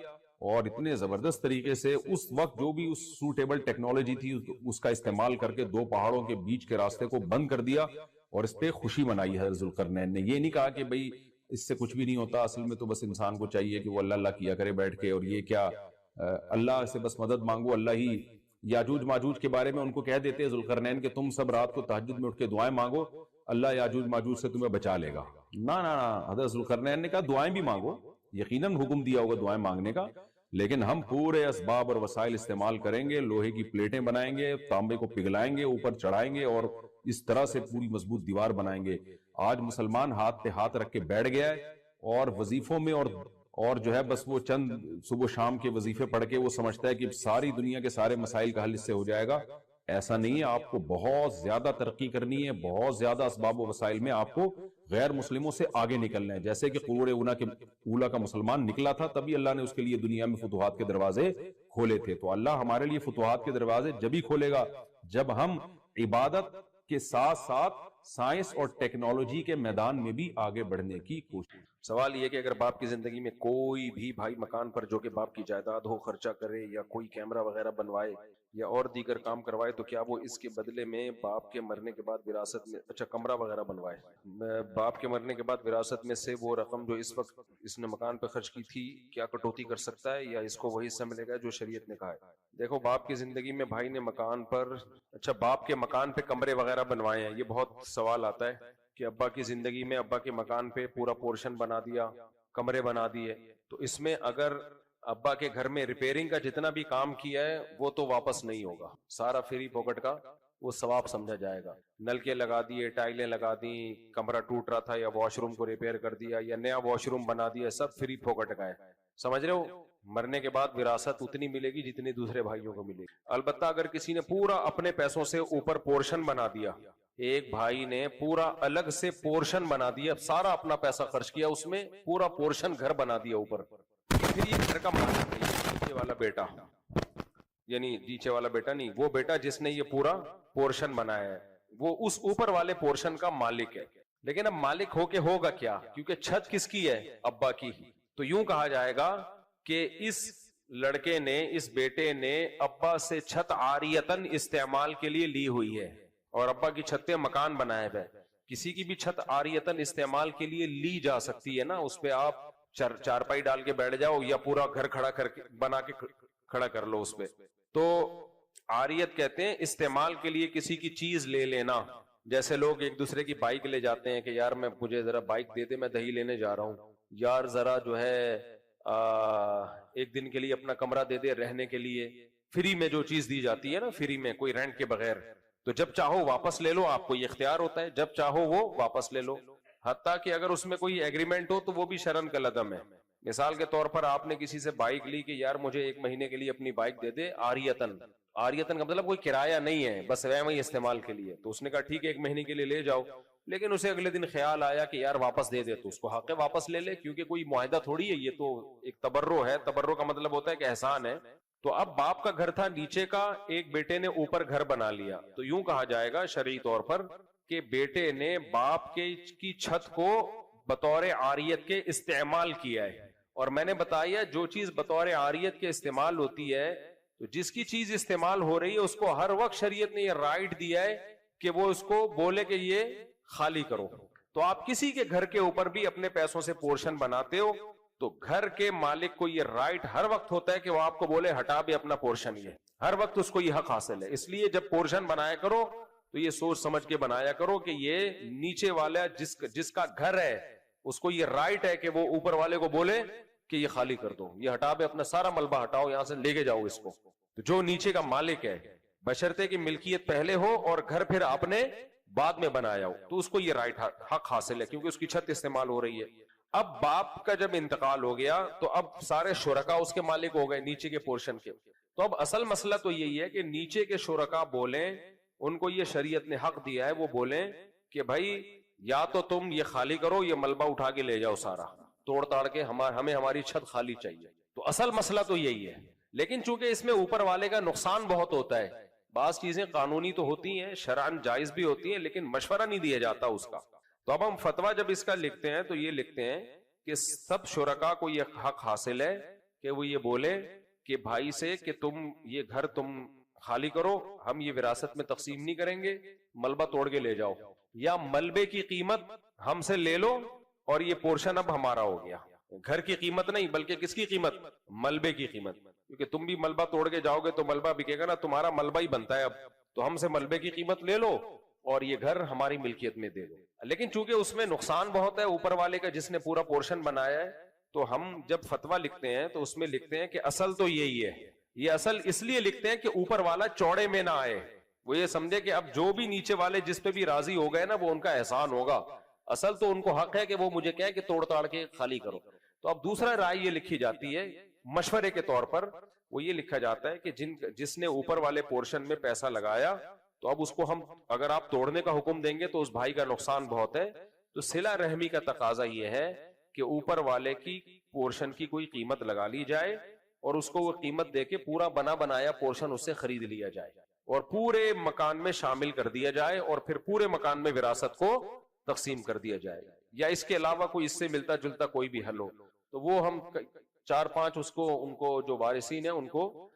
اور اتنے زبردست طریقے سے اس وقت جو بھی اس سوٹیبل ٹیکنالوجی تھی اس کا استعمال کر کے دو پہاڑوں کے بیچ کے راستے کو بند کر دیا، اور اس پہ خوشی منائی حضرت ذوالقرنین نے۔ یہ نہیں کہا کہ بھئی اس سے کچھ بھی نہیں ہوتا، اصل میں تو بس انسان کو چاہیے کہ وہ اللہ اللہ کیا کرے بیٹھ کے، اور یہ کیا اللہ سے بس مدد مانگو، اللہ ہی۔ یاجوج ماجوج کے بارے میں ان کو کہہ دیتے ذوالقرنین کہ تم سب رات کو تہجد میں اٹھ کے دعائیں مانگو، اللہ یاجوج ماجوج سے تمہیں بچا لے گا. نہ حضرت ذوالقرنین نے کہا دعائیں بھی مانگو, یقیناً حکم دیا ہوگا دعائیں مانگنے کا, لیکن ہم پورے اسباب اور وسائل استعمال کریں گے, لوہے کی پلیٹیں بنائیں گے, تانبے کو پگھلائیں گے, اوپر چڑھائیں گے اور اس طرح سے پوری مضبوط دیوار بنائیں گے. آج مسلمان ہاتھ پہ ہاتھ رکھ کے بیٹھ گیا ہے اور وظیفوں میں اور جو ہے بس وہ چند صبح شام کے وظیفے پڑھ کے وہ سمجھتا ہے کہ ساری دنیا کے سارے مسائل کا حل اس سے ہو جائے گا. ایسا نہیں ہے, آپ کو بہت زیادہ ترقی کرنی ہے, بہت زیادہ اسباب و وسائل میں آپ کو غیر مسلموں سے آگے نکلنا ہے. جیسے کہ قرون اولا کا مسلمان نکلا تھا, تبھی اللہ نے اس کے لیے دنیا میں فتوحات کے دروازے کھولے تھے. تو اللہ ہمارے لیے فتوحات کے دروازے جب ہی کھولے گا جب ہم عبادت کے ساتھ ساتھ سائنس اور ٹیکنالوجی کے میدان میں بھی آگے بڑھنے کی کوشش. سوال یہ کہ اگر باپ کی زندگی میں کوئی بھی بھائی مکان پر جو کہ باپ کی جائیداد ہو خرچہ کرے یا کوئی کیمرہ وغیرہ بنوائے یا اور دیگر کام کروائے, تو کیا وہ اس کے بدلے میں باپ کے مرنے کے بعد وراثت میں, اچھا کمرہ وغیرہ بنوائے, باپ کے مرنے کے بعد وراثت میں سے وہ رقم جو اس وقت اس نے مکان پہ خرچ کی تھی کیا کٹوتی کر سکتا ہے یا اس کو وہی حصہ ملے گا جو شریعت نے کہا ہے؟ دیکھو, باپ کی زندگی میں بھائی نے مکان پر, اچھا باپ کے مکان پہ کمرے وغیرہ بنوائے ہیں, یہ بہت سوال آتا ہے کہ ابا کی زندگی میں ابا کے مکان پہ پورا پورشن بنا دیا, کمرے بنا دیے, تو اس میں اگر ابا کے گھر میں ریپیرنگ کا جتنا بھی کام کیا ہے وہ تو واپس نہیں ہوگا, سارا فری پاکٹ کا وہ ثواب سمجھا جائے گا. نلکے لگا دیے, ٹائلیں لگا دی, کمرہ ٹوٹ رہا تھا یا واش روم کو ریپیئر کر دیا یا نیا واش روم بنا دیا, سب فری پاکٹ کا ہے. سمجھ رہے ہو, مرنے کے بعد وراثت اتنی ملے گی جتنی دوسرے بھائیوں کو ملے گی. البتہ اگر کسی نے پورا اپنے پیسوں سے اوپر پورشن بنا دیا, ایک بھائی نے پورا الگ سے پورشن بنا دیا, سارا اپنا پیسہ خرچ کیا اس میں, پورا پورشن گھر بنا دیا اوپر, پھر یہ گھر کا مالک ہے, نیچے والا بیٹا, یعنی نیچے والا بیٹا نہیں, وہ بیٹا جس نے یہ پورا پورشن بنایا ہے وہ اس اوپر والے پورشن کا مالک ہے. لیکن اب مالک ہو کے ہوگا کیا, کیونکہ چھت کس کی ہے, ابا کی. تو یوں کہا جائے گا کہ اس لڑکے نے, اس بیٹے نے ابا سے چھت عاریتن استعمال کے لیے لی ہوئی ہے اور ابا کی چھت پہ مکان بنایا ہے. کسی کی بھی چھت عاریتن استعمال کے لیے لی جا سکتی ہے نا, اس پہ آپ چارپائی ڈال کے بیٹھ جاؤ یا پورا گھر کھڑا کر کے بنا کے کھڑا کر لو اس پہ. تو عاریت کہتے ہیں استعمال کے لیے کسی کی چیز لے لینا. جیسے لوگ ایک دوسرے کی بائک لے جاتے ہیں کہ یار میں مجھے ذرا بائک دے دے, میں دہی لینے جا رہا ہوں, یار ذرا جو ہے ایک دن کے لیے اپنا کمرہ دے دے رہنے کے لیے. فری میں جو چیز دی جاتی ہے نا, فری میں, کوئی رینٹ کے بغیر, تو جب چاہو واپس لے لو, آپ کو یہ اختیار ہوتا ہے, جب چاہو وہ واپس لے لو. حتیٰ کہ اگر اس میں کوئی ایگریمنٹ ہو تو وہ بھی شرعاً کالعدم ہے. مثال کے طور پر آپ نے کسی سے بائک لی کہ یار مجھے 1 مہینے کے لیے اپنی بائک دے دے عاریتن, عاریتن کا مطلب کوئی کرایہ نہیں ہے, بس وہی استعمال کے لیے. تو اس نے کہا ٹھیک ہے 1 مہینے کے لیے لے جاؤ, لیکن اسے اگلے دن خیال آیا کہ یار واپس دے دے, تو اس کو حق ہے واپس لے لے, کیونکہ کوئی معاہدہ تھوڑی ہے, یہ تو ایک تبرع ہے. تبرع کا مطلب ہوتا ہے کہ احسان ہے. تو اب باپ کا گھر تھا نیچے کا, ایک بیٹے نے اوپر گھر بنا لیا, تو یوں کہا جائے گا شرعی طور پر کہ بیٹے نے باپ کی چھت کو بطور عاریت کے استعمال کیا ہے. اور میں نے بتایا جو چیز بطور عاریت کے استعمال ہوتی ہے, تو جس کی چیز استعمال ہو رہی ہے اس کو ہر وقت شریعت نے یہ رائٹ دیا ہے کہ وہ اس کو بولے کہ یہ خالی کرو. تو آپ کسی کے گھر کے اوپر بھی اپنے پیسوں سے پورشن بناتے ہو تو گھر کے مالک کو یہ رائٹ ہر وقت ہوتا ہے کہ وہ آپ کو بولے ہٹا بھی اپنا پورشن, یہ ہر وقت اس کو یہ حق حاصل ہے. اس لیے جب پورشن بنایا کرو تو یہ سوچ سمجھ کے بنایا کرو کہ یہ نیچے والا جس کا گھر ہے اس کو یہ رائٹ ہے کہ وہ اوپر والے کو بولے کہ یہ خالی کر دو, یہ ہٹا بھی اپنا سارا ملبہ ہٹاؤ, یہاں سے لے کے جاؤ اس کو. تو جو نیچے کا مالک ہے بشرطے کی ملکیت پہلے ہو اور گھر پھر آپ نے بعد میں بنایا ہو, تو اس کو یہ رائٹ حق حاصل ہے کیونکہ اس کی چھت استعمال ہو رہی ہے. اب باپ کا جب انتقال ہو گیا تو اب سارے شرکا اس کے مالک ہو گئے نیچے کے پورشن کے. تو اب اصل مسئلہ تو یہی ہے کہ نیچے کے شرکا بولیں, ان کو یہ شریعت نے حق دیا ہے, وہ بولیں کہ بھائی یا تو تم یہ خالی کرو, یہ ملبہ اٹھا کے لے جاؤ سارا توڑ تاڑ کے, ہمیں ہماری چھت خالی چاہیے. تو اصل مسئلہ تو یہی ہے. لیکن چونکہ اس میں اوپر والے کا نقصان بہت ہوتا ہے, بعض چیزیں قانونی تو ہوتی ہیں, شرعاً جائز بھی ہوتی ہیں, لیکن مشورہ نہیں دیا جاتا اس کا. تو اب ہم فتویٰ جب اس کا لکھتے ہیں تو یہ لکھتے ہیں کہ سب شرکا کو یہ حق حاصل ہے کہ وہ یہ بولے کہ بھائی سے کہ تم یہ گھر تم خالی کرو, ہم یہ وراثت میں تقسیم نہیں کریں گے, ملبہ توڑ کے لے جاؤ, یا ملبے کی قیمت ہم سے لے لو اور یہ پورشن اب ہمارا ہو گیا. گھر کی قیمت نہیں بلکہ کس کی قیمت, ملبے کی قیمت, کیونکہ تم بھی ملبہ توڑ کے جاؤ گے تو ملبہ بکے گا نا, تمہارا ملبہ ہی بنتا ہے اب, تو ہم سے ملبے کی قیمت لے لو اور یہ گھر ہماری ملکیت میں دے دو. لیکن چونکہ اس میں نقصان بہت ہے اوپر والے کا جس نے پورا پورشن بنایا ہے, تو ہم جب فتویٰ لکھتے ہیں تو اس میں لکھتے ہیں کہ اصل تو یہی ہے. یہ اصل اس لیے لکھتے ہیں کہ اوپر والا چوڑے میں نہ آئے, وہ یہ سمجھے کہ اب جو بھی نیچے والے جس پہ بھی راضی ہو گئے نا وہ ان کا احسان ہوگا. اصل تو ان کو حق ہے کہ وہ مجھے کہیں کہ توڑ تاڑ کے خالی کرو. تو اب دوسرا رائے یہ لکھی جاتی ہے مشورے کے طور پر, وہ یہ لکھا جاتا ہے کہ جس نے اوپر والے پورشن میں پیسہ لگایا تو اب اس کو ہم اگر آپ توڑنے کا حکم دیں گے تو اس بھائی کا نقصان بہت ہے, تو صلہ رحمی کا تقاضا یہ ہے کہ اوپر والے کی پورشن کی کوئی قیمت لگا لی جائے اور اس کو وہ قیمت دے کے پورا بنا بنایا پورشن اس سے خرید لیا جائے اور پورے مکان میں شامل کر دیا جائے اور پھر پورے مکان میں وراثت کو تقسیم کر دیا جائے, یا اس کے علاوہ کوئی اس سے ملتا جلتا کوئی بھی حل ہو تو وہ ہم 4-5 اس کو ان کو جو وارثین ہیں ان کو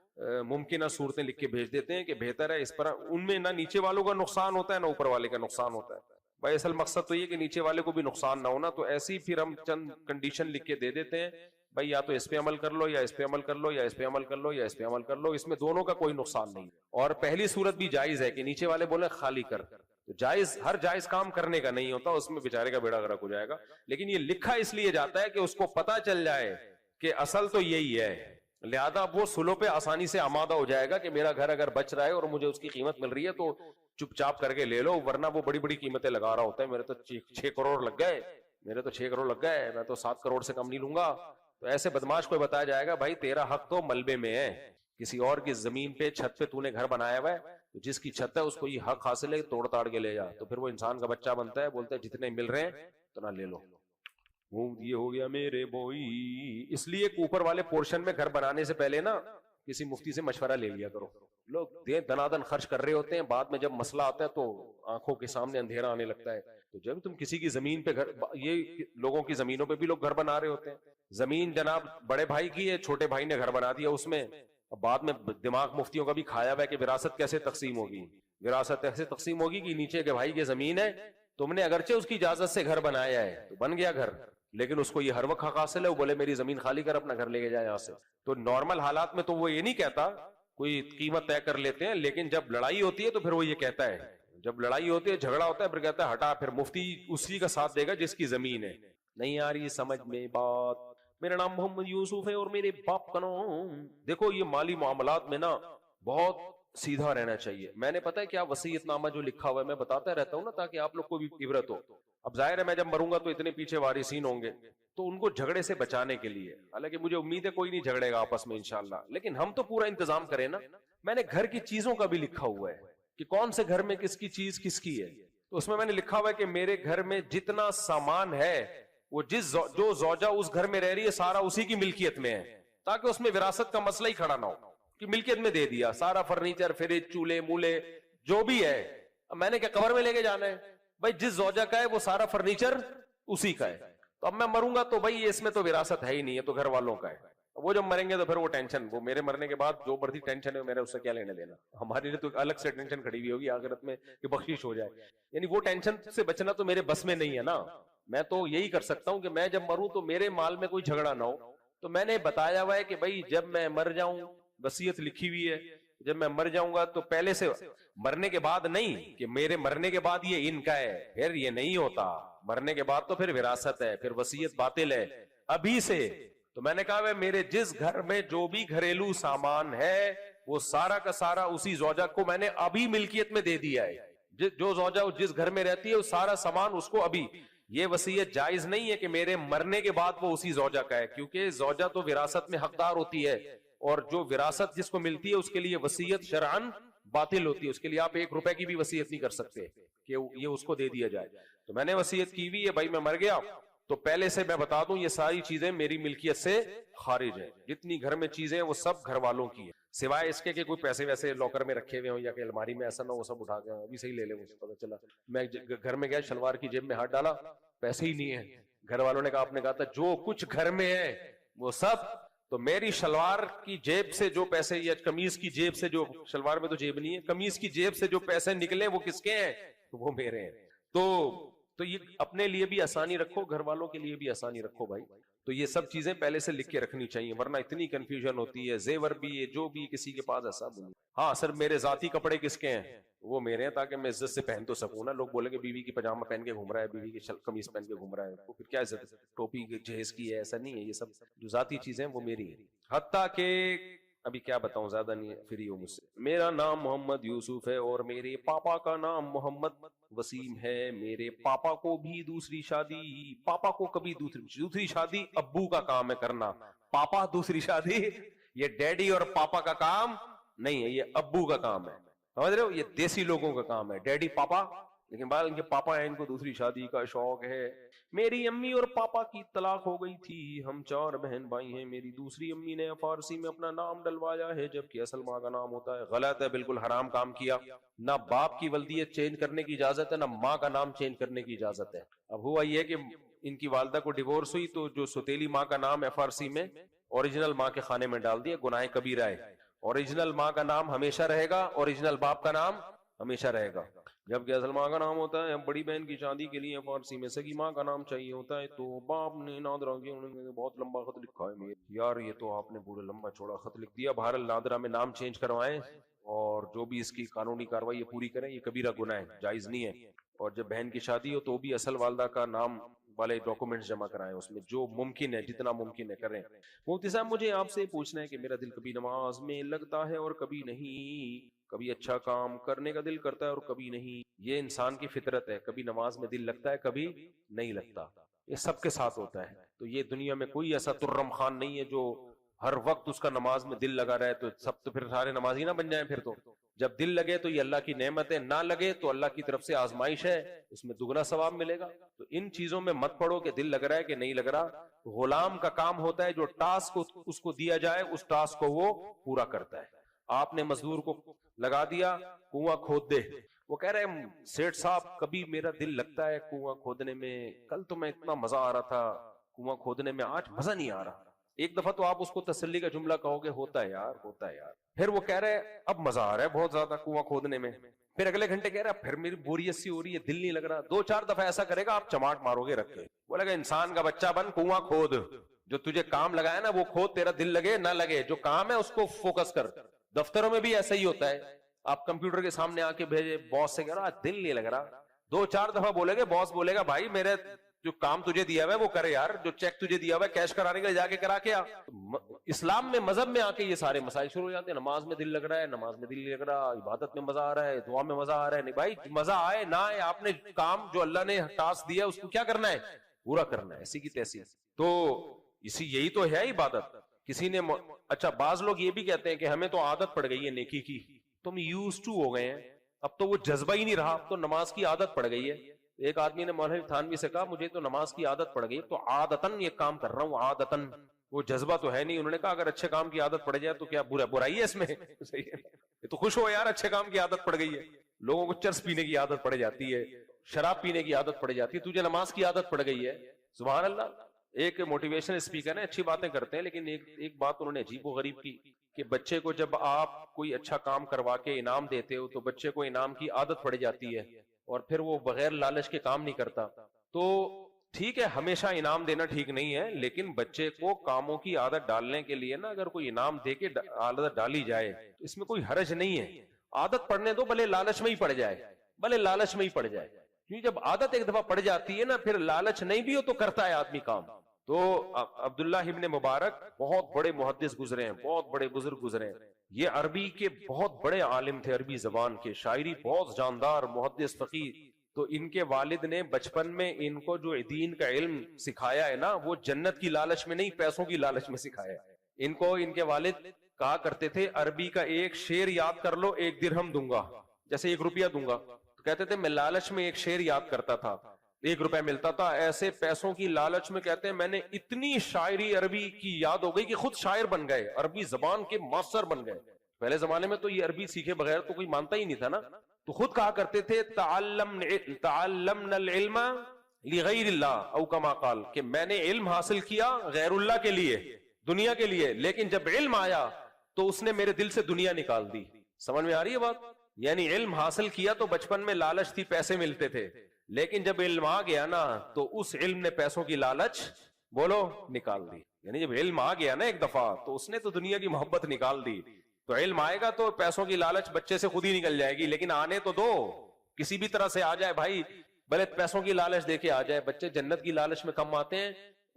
ممکنہ صورتیں لکھ کے بھیج دیتے ہیں کہ بہتر ہے اس پر, ان میں نہ نیچے والوں کا نقصان ہوتا ہے نہ اوپر والے کا نقصان ہوتا ہے. بھائی اصل مقصد تو یہ کہ نیچے والے کو بھی نقصان نہ ہونا, تو ایسی پھر ہم چند کنڈیشن لکھ کے دے دیتے ہیں, بھائی یا تو اس پہ عمل کر لو یا اس پہ عمل کر لو یا اس پہ عمل کر لو یا اس پہ عمل کر لو, اس میں دونوں کا کوئی نقصان نہیں. اور پہلی صورت بھی جائز ہے کہ نیچے والے بولے خالی کر, تو جائز ہر جائز کام کرنے کا نہیں ہوتا, اس میں بیچارے کا بیڑا غرق ہو جائے گا. لیکن یہ لکھا اس لیے جاتا ہے کہ اس کو پتا چل جائے کہ اصل تو یہی ہے, لہذا وہ سلو پہ آسانی سے آمادہ ہو جائے گا کہ میرا گھر اگر بچ رہا ہے اور مجھے اس کی قیمت مل رہی ہے تو چپ چاپ کر کے لے لو, ورنہ وہ بڑی بڑی قیمتیں لگا رہا ہوتا ہے, میرے تو 6 کروڑ لگ گئے, میرے تو 6 کروڑ لگ گئے, میں تو 7 کروڑ سے کم نہیں لوں گا. تو ایسے بدماش کو بتایا جائے گا بھائی تیرا حق تو ملبے میں ہے, کسی اور کی زمین پہ چھت پہ تو نے گھر بنایا ہوا ہے, تو جس کی چھت ہے اس کو یہ حق حاصل ہے توڑ تاڑ کے لے جا. تو پھر وہ انسان کا بچہ بنتا ہے, بولتا ہے جتنے مل رہے ہیں اتنا لے لو, وہ یہ ہو گیا میرے بوئی. اس لیے اوپر والے پورشن میں گھر بنانے سے پہلے نا کسی مفتی سے مشورہ لے لیا کرو. لوگ دنادن خرچ کر رہے ہوتے ہیں, بعد میں جب مسئلہ آتا ہے تو آنکھوں کے سامنے اندھیرا آنے لگتا ہے. تو جب تم کسی کی زمین پہ گھر, یہ لوگوں کی زمینوں پہ بھی لوگ گھر بنا رہے ہوتے ہیں, زمین جناب بڑے بھائی کی ہے, چھوٹے بھائی نے گھر بنا دیا اس میں, اب بعد میں دماغ مفتیوں کا بھی کھایا ہوا ہے کہ وراثت کیسے تقسیم ہوگی. وراثت ایسے تقسیم ہوگی کہ نیچے کے بھائی کی زمین ہے, تم نے اگرچہ اس کی اجازت سے گھر بنایا ہے تو بن گیا گھر, لیکن اس کو یہ ہر وقت حق حاصل ہے, وہ بولے میری زمین خالی کر اپنا گھر لے کے جائے یہاں سے. تو نارمل حالات میں تو وہ یہ نہیں کہتا, کوئی قیمت طے کر لیتے ہیں, لیکن جب لڑائی ہوتی ہے تو پھر وہ یہ کہتا ہے, جب لڑائی ہوتی ہے جھگڑا ہوتا ہے پھر کہتا ہے ہٹا, پھر مفتی اسی کا ساتھ دے گا جس کی زمین ہے. نہیں آ رہی سمجھ میں بات, میرا نام محمد یوسف ہے اور میرے باپ کا نام. دیکھو یہ مالی معاملات میں نا بہت سیدھا رہنا چاہیے. میں نے پتا ہے کیا وصیت نامہ جو لکھا ہوا ہے میں بتاتا رہتا ہوں نا تاکہ آپ لوگ کو بھی عبرت ہو. اب ظاہر ہے میں جب مروں گا تو اتنے پیچھے وارثین ہوں گے, تو ان کو جھگڑے سے بچانے کے لیے, حالانکہ مجھے امید ہے کوئی نہیں جھگڑے گا آپس میں انشاءاللہ, لیکن ہم تو پورا انتظام کریں نا. میں نے گھر کی چیزوں کا بھی لکھا ہوا ہے کہ کون سے گھر میں کس کی چیز کس کی ہے. تو اس میں نے لکھا ہوا ہے کہ میرے گھر میں جتنا سامان ہے وہ جو زوجہ اس گھر میں رہ رہی ہے سارا اسی کی ملکیت میں ہے, تاکہ اس میں وراثت کا مسئلہ ہی کھڑا نہ ہو کہ ملکیت میں دے دیا سارا فرنیچر, فریج, چولہے مولے جو بھی ہے. میں نے کیا قبر میں لے کے جانا ہے, بھائی جس زوجہ کا ہے وہ سارا فرنیچر اسی کا ہے. تو اب میں مروں گا تو بھائی اس میں تو وراثت ہے ہی نہیں ہے, تو گھر والوں کا ہے. وہ جب مریں گے تو پھر وہ ٹینشن, وہ میرے مرنے کے بعد جو بڑھتی ٹینشن ہے میرے اس سے کیا لینے دینا, ہمارے لیے تو الگ سے ٹینشن کھڑی ہوئی ہوگی آخرت میں کہ بخشش ہو جائے. یعنی وہ ٹینشن سے بچنا تو میرے بس میں نہیں ہے نا. میں تو یہی کر سکتا ہوں کہ میں جب مروں تو میرے مال میں کوئی جھگڑا نہ ہو. تو میں نے بتایا ہوا ہے کہ بھائی جب میں مر جاؤں, وصیت لکھی ہوئی ہے, جب میں مر جاؤں گا تو پہلے سے, مرنے کے بعد نہیں کہ میرے مرنے کے بعد یہ ان کا ہے, پھر یہ نہیں ہوتا. مرنے کے بعد تو پھر وراثت ہے, پھر وصیت باطل ہے ابھی سے. تو میں نے کہا میرے جس گھر میں جو بھی گھریلو سامان ہے وہ سارا کا سارا اسی زوجہ کو میں نے ابھی ملکیت میں دے دیا ہے. جو زوجہ جس گھر میں رہتی ہے وہ سارا سامان اس کو ابھی. یہ وصیت جائز نہیں ہے کہ میرے مرنے کے بعد وہ اسی زوجہ کا ہے, کیونکہ زوجہ تو وراثت میں حقدار ہوتی ہے, اور جو وراثت جس کو ملتی ہے اس کے لیے وصیت شرعن باطل ہوتی ہے. اس کے لیے آپ 1 روپے کی بھی وصیت نہیں کر سکتے کہ یہ اس کو دے دیا جائے. تو میں نے وصیت کی ہوئی ہے, بھائی میں مر گیا تو پہلے سے میں بتا دوں یہ ساری چیزیں میری ملکیت سے خارج ہیں. جتنی گھر میں چیزیں ہیں وہ سب گھر والوں کی ہیں, سوائے اس کے کہ کوئی پیسے ویسے لاکر میں رکھے ہوئے ہوں یا کہ الماری میں, ایسا نہ وہ سب اٹھا کے ابھی صحیح لے لے. مجھے پتا چلا میں گھر میں گیا, شلوار کی جیب میں ہاتھ ڈالا, پیسے ہی نہیں ہے. گھر والوں نے کہا, آپ نے کہا تھا جو کچھ گھر میں ہے وہ سب. تو میری شلوار کی جیب سے جو پیسے, یا قمیض کی جیب سے جو, شلوار میں تو جیب نہیں ہے, قمیض کی جیب سے جو پیسے نکلے وہ کس کے ہیں؟ تو وہ میرے ہیں. تو تو یہ اپنے لیے بھی آسانی رکھو, گھر والوں کے لیے بھی آسانی رکھو بھائی. تو یہ سب چیزیں پہلے سے لکھ کے رکھنی چاہیے, ورنہ اتنی کنفیوژن ہوتی ہے. زیور بھی ہے, جو بھی کسی کے پاس ایسا نہیں. ہاں سر میرے ذاتی کپڑے کس کے ہیں, وہ میرے ہیں, تاکہ میں عزت سے پہن تو سکوں نا. لوگ بولیں کہ بیوی کی پاجامہ پہن کے گھوم رہا ہے, بیوی کی قمیص پہن کے گھوم رہا ہے, تو پھر کیا عزت, ٹوپی جہیز کی ہے, ایسا نہیں ہے. یہ سب جو ذاتی چیزیں وہ میری ہیں. حتیٰ کہ ابھی کیا بتاؤں, زیادہ نہیں فری ہو مجھ سے. میرا نام محمد یوسف ہے اور میرے پاپا کا نام محمد وسیم ہے. میرے پاپا کو بھی دوسری شادی, پاپا کو کبھی دوسری شادی ابو کا کام ہے کرنا. پاپا دوسری شادی یہ ڈیڈی اور پاپا کا کام نہیں ہے, یہ ابو کا کام ہے. سمجھ رہے ہو, یہ دیسی لوگوں کا کام ہے, ڈیڈی پاپا. لیکن بعد ان کے پاپا ہیں, ان کو دوسری شادی کا شوق ہے. میری امی اور پاپا کی طلاق ہو گئی تھی, ہم 4 بہن بھائی ہیں. میری دوسری امی نے فارسی میں اپنا نام ڈلوایا ہے جبکہ اصل ماں کا نام ہوتا ہے. غلط ہے, بالکل حرام کام کیا. نہ باپ کی ولدیت چینج کرنے کی اجازت ہے, نہ ماں کا نام چینج کرنے کی اجازت ہے. اب ہوا یہ کہ ان کی والدہ کو ڈیورس ہوئی تو جو سوتیلی ماں کا نام ہے فارسی میں اوریجنل ماں کے خانے میں ڈال دیا, گناہ کبیرہ ہے. اوریجنل ماں کا نام ہمیشہ رہے گا, اوریجنل باپ کا نام ہمیشہ رہے گا. جبکہ اصل ماں کا نام ہوتا ہے, بڑی بہن کی شادی کے لیے فارسی میں سگی ماں کا نام چاہیے ہوتا ہے. تو باپ نے نادرا کے, انہوں نے بہت لمبا خط لکھا ہے. یار یہ تو آپ نے پورا لمبا چوڑا خط لکھ دیا. بہرحال نادرا میں نام چینج کروائیں اور جو بھی اس کی قانونی کاروائی پوری کریں. یہ کبیرہ گناہ ہے, جائز نہیں ہے. اور جب بہن کی شادی ہو تو بھی اصل والدہ کا نام والے ڈاکومنٹس جمع کرائیں, اس میں جو ممکن ہے جتنا ممکن ہے کریں. مفتی صاحب مجھے آپ سے پوچھنا ہے کہ میرا دل کبھی نماز میں لگتا ہے اور کبھی نہیں, کبھی اچھا کام کرنے کا دل کرتا ہے اور کبھی نہیں. یہ انسان کی فطرت ہے, کبھی نماز میں دل لگتا ہے کبھی نہیں لگتا. یہ سب کے ساتھ ہوتا ہے. تو یہ دنیا میں کوئی ایسا ترم خان نہیں ہے جو ہر وقت اس کا نماز میں دل لگا رہے. تو سب تو پھر سارے نمازی نہ بن جائیں. پھر تو جب دل لگے تو یہ اللہ کی نعمت ہے, نہ لگے تو اللہ کی طرف سے آزمائش ہے, اس میں دگنا ثواب ملے گا. تو ان چیزوں میں مت پڑو کہ دل لگ رہا ہے کہ نہیں لگ رہا. غلام کا کام ہوتا ہے جو ٹاسک اس کو دیا جائے اس ٹاسک کو وہ پورا کرتا ہے. آپ نے مزدور کو لگا دیا کنواں کھود دے, وہ کہہ رہے سیٹھ صاحب کبھی میرا دل لگتا ہے کنواں کھودنے میں, کل تو میں اتنا مزہ آ رہا تھا کنواں کھودنے میں, آج مزہ نہیں آ رہا. ایک دفعہ تو آپ اس کو تسلی کا جملہ کہو گے ہوتا ہے یار, ہوتا ہے یار. پھر وہ کہہ رہے اب مزہ آ رہا ہے بہت زیادہ کنواں کھودنے میں. پھر اگلے گھنٹے کہہ رہا پھر میری بوریت سی ہو رہی ہے, دل نہیں لگ رہا. 2-4 دفعہ ایسا کرے گا آپ چماٹ مارو گے رکھ کے. بولے گا انسان کا بچہ بن, کنواں کھود, جو تجھے کام لگایا نا وہ کھود, تیرا دل لگے نہ لگے جو کام ہے اس کو فوکس کر. دفتروں میں بھی ایسا ہی ہوتا ہے, آپ کمپیوٹر کے سامنے آ کے بھیجے, باس سے کہہ رہا دل نہیں لگ رہا. 2-4 دفعہ بولے گے, باس بولے گا بھائی میرے جو کام تجھے دیا ہوا ہے وہ کرے یار, جو چیک تجھے دیا ہوا ہے کیش کرانے کے جا کے کرا کے آ. اسلام میں مذہب میں آ کے یہ سارے مسائل شروع ہو جاتے ہیں. نماز میں دل لگ رہا ہے, نماز میں دل نہیں لگ رہا, عبادت میں مزہ آ رہا ہے, دعا میں مزہ آ رہا ہے. نہیں بھائی مزہ آئے نہ آئے, آپ نے کام جو اللہ نے ٹاسک دیا اس کو کیا کرنا ہے, پورا کرنا ہے, ایسی کی تیسی. تو یہی تو ہے عبادت. کسی نے اچھا بعض لوگ یہ بھی کہتے ہیں کہ ہمیں تو عادت پڑ گئی ہے نیکی کی, تم یوز ٹو ہو گئے ہیں, اب تو وہ جذبہ ہی نہیں رہا, اب تو نماز کی عادت پڑ گئی ہے. ایک آدمی نے مولوی تھانوی سے کہا مجھے تو نماز کی عادت پڑ گئی, تو عادتن یہ کام کر رہا ہوں, عادتن, وہ جذبہ تو ہے نہیں. انہوں نے کہا اگر اچھے کام کی عادت پڑ جائے تو کیا برائی ہے اس میں, یہ تو خوش ہو یار اچھے کام کی عادت پڑ گئی ہے. لوگوں کو چرس پینے کی عادت پڑ جاتی ہے, شراب پینے کی عادت پڑ جاتی ہے, تجھے نماز کی عادت پڑ گئی ہے. سبحان اللہ. ایک موٹیویشن اسپیکر ہے, اچھی باتیں کرتے ہیں, لیکن ایک بات انہوں نے عجیب و غریب کی کہ بچے کو جب آپ کوئی اچھا کام کروا کے انعام دیتے ہو تو بچے کو انعام کی عادت پڑ جاتی ہے اور پھر وہ بغیر لالچ کے کام نہیں کرتا. تو ٹھیک ہے ہمیشہ انعام دینا ٹھیک نہیں ہے, لیکن بچے کو کاموں کی عادت ڈالنے کے لیے نا اگر کوئی انعام دے کے عادت ڈالی جائے تو اس میں کوئی حرج نہیں ہے. عادت پڑنے دو, بھلے لالچ میں ہی پڑ جائے, بھلے لالچ میں ہی پڑ جائے, کیونکہ جب عادت ایک دفعہ پڑ جاتی ہے نا پھر لالچ نہیں بھی ہو تو کرتا ہے آدمی کام. تو عبداللہ ابن مبارک بہت بڑے محدث گزرے ہیں, بہت بڑے بزرگ گزرے ہیں. یہ عربی کے بہت بڑے عالم تھے, عربی زبان کے, شاعری بہت جاندار, محدث فقیہ. تو ان کے والد نے بچپن میں ان کو جو دین کا علم سکھایا ہے نا وہ جنت کی لالچ میں نہیں, پیسوں کی لالچ میں سکھایا ہے. ان کو ان کے والد کہا کرتے تھے عربی کا ایک شعر یاد کر لو 1 درہم دوں گا, جیسے 1 روپیہ دوں گا. تو کہتے تھے میں لالچ میں ایک شعر یاد کرتا تھا, 1 روپے ملتا تھا. ایسے پیسوں کی لالچ میں کہتے ہیں میں نے اتنی شاعری عربی کی یاد ہو گئی کہ خود شاعر بن گئے, عربی زبان کے ماسٹر بن گئے. پہلے زمانے میں تو یہ عربی سیکھے بغیر تو کوئی مانتا ہی نہیں تھا نا. تو خود کہا کرتے تھے تعلمنا العلم لغیر اللہ او کما قال, کہ میں نے علم حاصل کیا غیر اللہ کے لیے, دنیا کے لیے, لیکن جب علم آیا تو اس نے میرے دل سے دنیا نکال دی. سمجھ میں آ رہی ہے بات؟ یعنی علم حاصل کیا تو بچپن میں لالچ تھی, پیسے ملتے تھے, لیکن جب علم آ گیا نا تو اس علم نے پیسوں کی لالچ بولو نکال دی. یعنی جب علم آ گیا نا ایک دفعہ تو اس نے تو دنیا کی محبت نکال دی. تو علم آئے گا تو پیسوں کی لالچ بچے سے خود ہی نکل جائے گی, لیکن آنے تو دو, کسی بھی طرح سے آ جائے بھائی, بھلے پیسوں کی لالچ دے کے آ جائے. بچے جنت کی لالچ میں کم آتے ہیں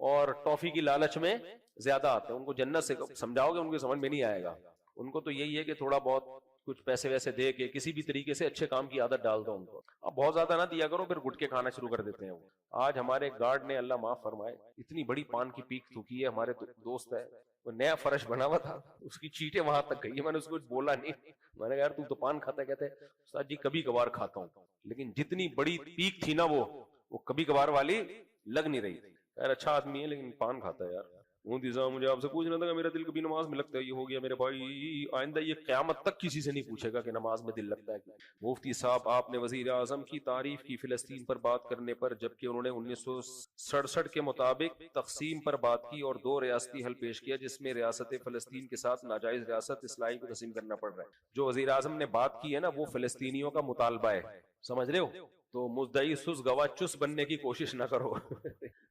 اور ٹافی کی لالچ میں زیادہ آتے ہیں. ان کو جنت سے سمجھاؤ گے ان کو سمجھ میں نہیں آئے گا. ان کو تو یہی ہے کہ تھوڑا بہت کچھ پیسے ویسے دے کے کسی بھی طریقے سے اچھے کام کی عادت ڈال دو ان کو. اب بہت زیادہ نہ دیا کرو, پھر گٹکے کھانا شروع کر دیتے ہیں وہ. آج ہمارے گارڈ نے, اللہ معاف فرمائے, اتنی بڑی پان کی پیک تھوکی ہے. ہمارے دوست ہے, وہ نیا فرش بنا ہوا تھا, اس کی چیٹیں وہاں تک گئی. میں نے اس کو بولا نہیں, میں نے کہا یار تو پان کھاتا ہے؟ کہتے استاد جی کبھی کبھار کھاتا ہوں. لیکن جتنی بڑی پیک تھی نا وہ کبھی کبھار والی لگ نہیں رہی. یار اچھا آدمی ہے لیکن پان کھاتا ہے یار. مجھے آپ سے پوچھنا تھا کہ میرا دل کبھی نماز میں لگتا ہے, یہ ہو گیا میرے بھائی. آئندہ یہ قیامت تک کسی سے نہیں پوچھے گا کہ نماز میں دل لگتا ہے. مفتی صاحب, آپ نے وزیر اعظم کی تعریف کی فلسطین پر بات کرنے پر, جبکہ انہوں نے 1967 کے مطابق تقسیم پر بات کی اور 2 ریاستی حل پیش کیا جس میں ریاست فلسطین کے ساتھ ناجائز ریاست اسرائیل کو تقسیم کرنا پڑ رہا ہے. جو وزیر اعظم نے بات کی ہے نا وہ فلسطینیوں کا مطالبہ ہے, سمجھ رہے ہو؟ تو مدعی سس گواہ چس بننے کی کوشش نہ کرو.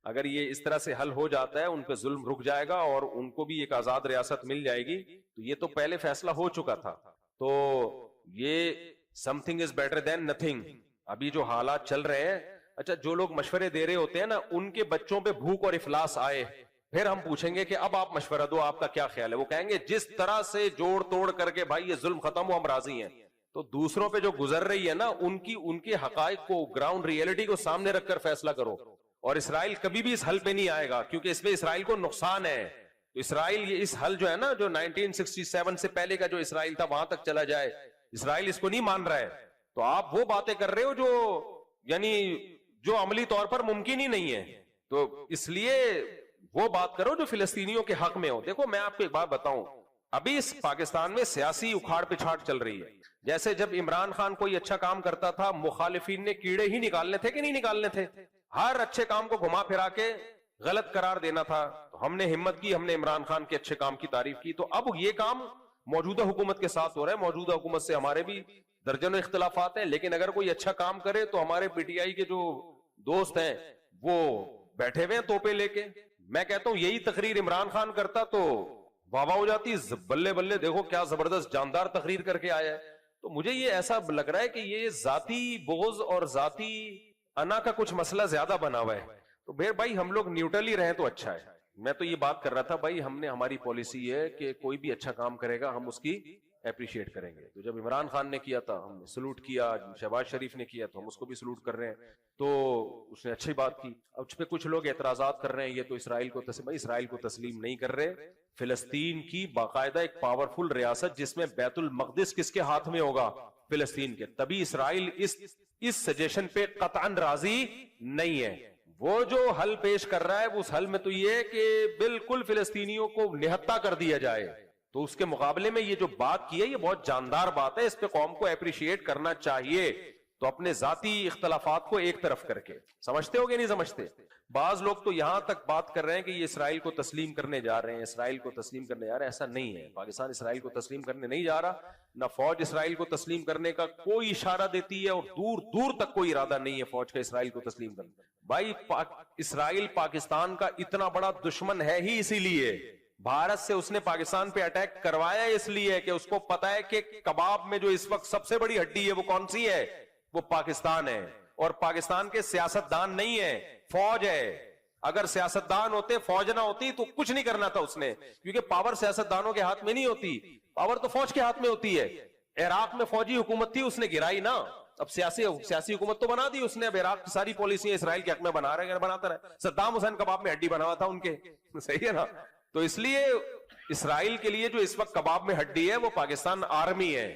اگر یہ اس طرح سے حل ہو جاتا ہے, ان پہ ظلم رک جائے گا اور ان کو بھی ایک آزاد ریاست مل جائے گی. تو یہ تو پہلے فیصلہ ہو چکا تھا. تو یہ some thing is better than nothing. ابھی جو حالات چل رہے ہیں, اچھا جو لوگ مشورے دے رہے ہوتے ہیں نا, ان کے بچوں پہ بھوک اور افلاس آئے, پھر ہم پوچھیں گے کہ اب آپ مشورہ دو, آپ کا کیا خیال ہے. وہ کہیں گے جس طرح سے جوڑ توڑ کر کے بھائی یہ ظلم ختم ہو, ہم راضی ہیں. تو دوسروں پہ جو گزر رہی ہے نا, ان کے حقائق کو, گراؤنڈ ریئلٹی کو سامنے رکھ کر فیصلہ کرو. اور اسرائیل کبھی بھی اس حل پہ نہیں آئے گا, کیونکہ اس میں اسرائیل کو نقصان ہے. تو اسرائیل یہ اس حل جو ہے نا, جو 1967 سے پہلے کا جو اسرائیل تھا وہاں تک چلا جائے, اسرائیل اس کو نہیں مان رہا ہے. تو آپ وہ باتیں کر رہے ہو جو یعنی جو عملی طور پر ممکن ہی نہیں ہے. تو اس لیے وہ بات کرو جو فلسطینیوں کے حق میں ہو. دیکھو میں آپ کو ایک بات بتاؤں, ابھی اس پاکستان میں سیاسی اکھاڑ پچھاڑ چل رہی ہے. جیسے جب عمران خان کوئی اچھا کام کرتا تھا, مخالفین نے کیڑے ہی نکالنے تھے کہ نہیں نکالنے تھے, ہر اچھے کام کو گھما پھرا کے غلط قرار دینا تھا. تو ہم نے ہمت کی, ہم نے عمران خان کے اچھے کام کی تعریف کی. تو اب یہ کام موجودہ حکومت کے ساتھ ہو رہا ہے. موجودہ حکومت سے ہمارے بھی درجنوں اختلافات ہیں, لیکن اگر کوئی اچھا کام کرے تو ہمارے پی ٹی آئی کے جو دوست ہیں وہ بیٹھے ہوئے ہیں توپے لے کے. میں کہتا ہوں یہی تقریر عمران خان کرتا تو واہ واہ ہو جاتی, بلے بلے دیکھو کیا زبردست جاندار تقریر کر کے آیا ہے. تو مجھے یہ ایسا لگ رہا ہے کہ یہ ذاتی بغض اور ذاتی انا کا کچھ مسئلہ زیادہ بنا ہوا ہے. تو بھائی ہم لوگ نیوٹرل ہی رہیں تو اچھا ہے. میں تو یہ بات کر رہا تھا بھائی, ہماری پالیسی ہے کہ کوئی بھی اچھا کام کرے گا ہم اس کی اپریشیٹ کریں گے. تو جب عمران خان نے کیا تھا ہم نے سلوٹ کیا, شہباز شریف نے کیا تو ہم اس کو بھی سلوٹ کر رہے ہیں. تو اس نے اچھی بات کی. اب اس پہ کچھ لوگ اعتراضات کر رہے ہیں, یہ تو اسرائیل کو تسلیم نہیں کر رہے. فلسطین کی باقاعدہ ایک پاورفل ریاست جس میں بیت المقدس کس کے ہاتھ میں ہوگا, فلسطین کے. تبھی اسرائیل اس سجیشن پہ قطعاً راضی نہیں ہے. وہ جو حل پیش کر رہا ہے اس حل میں تو یہ ہے کہ بالکل فلسطینیوں کو نہتا کر دیا جائے. تو اس کے مقابلے میں یہ جو بات کی ہے یہ بہت جاندار بات ہے, اس پہ قوم کو اپریشیٹ کرنا چاہیے. تو اپنے ذاتی اختلافات کو ایک طرف کر کے, سمجھتے ہو کہ نہیں سمجھتے؟ بعض لوگ تو یہاں تک بات کر رہے ہیں کہ یہ اسرائیل کو تسلیم کرنے جا رہے ہیں, اسرائیل کو تسلیم کرنے جا رہے ہیں. ایسا نہیں ہے, پاکستان اسرائیل کو تسلیم کرنے نہیں جا رہا, نہ فوج اسرائیل کو تسلیم کرنے کا کوئی اشارہ دیتی ہے, اور دور دور تک کوئی ارادہ نہیں ہے فوج کا اسرائیل کو تسلیم کرنے. بھائی اسرائیل پاکستان کا اتنا بڑا دشمن ہے ہی اسی لیے, بھارت سے اس نے پاکستان پہ اٹیک کروایا اس لیے کہ اس کو پتا ہے کہ کباب میں جو اس وقت سب سے بڑی ہڈی ہے وہ کون سی ہے, وہ پاکستان ہے. اور پاکستان کے سیاستدان نہیں ہے, فوج ہے. اگر سیاستدان ہوتے, فوج نہ ہوتی تو کچھ نہیں کرنا تھا اس نے, کیونکہ پاور سیاستدانوں کے ہاتھ میں نہیں ہوتی, پاور تو فوج کے ہاتھ میں ہوتی ہے. عراق میں فوجی حکومت تھی, اس نے گرائی نا, اب سیاسی حکومت تو بنا دی اس نے. اب عراق کی ساری پالیسیاں اسرائیل کے حق میں بنا رہے ہیں, بناتا رہے. صدام حسین کباب میں ہڈی بنا ہوا تھا ان کے, صحیح ہے نا. تو اس لیے اسرائیل کے لیے جو اس وقت کباب میں ہڈی ہے وہ پاکستان آرمی ہے,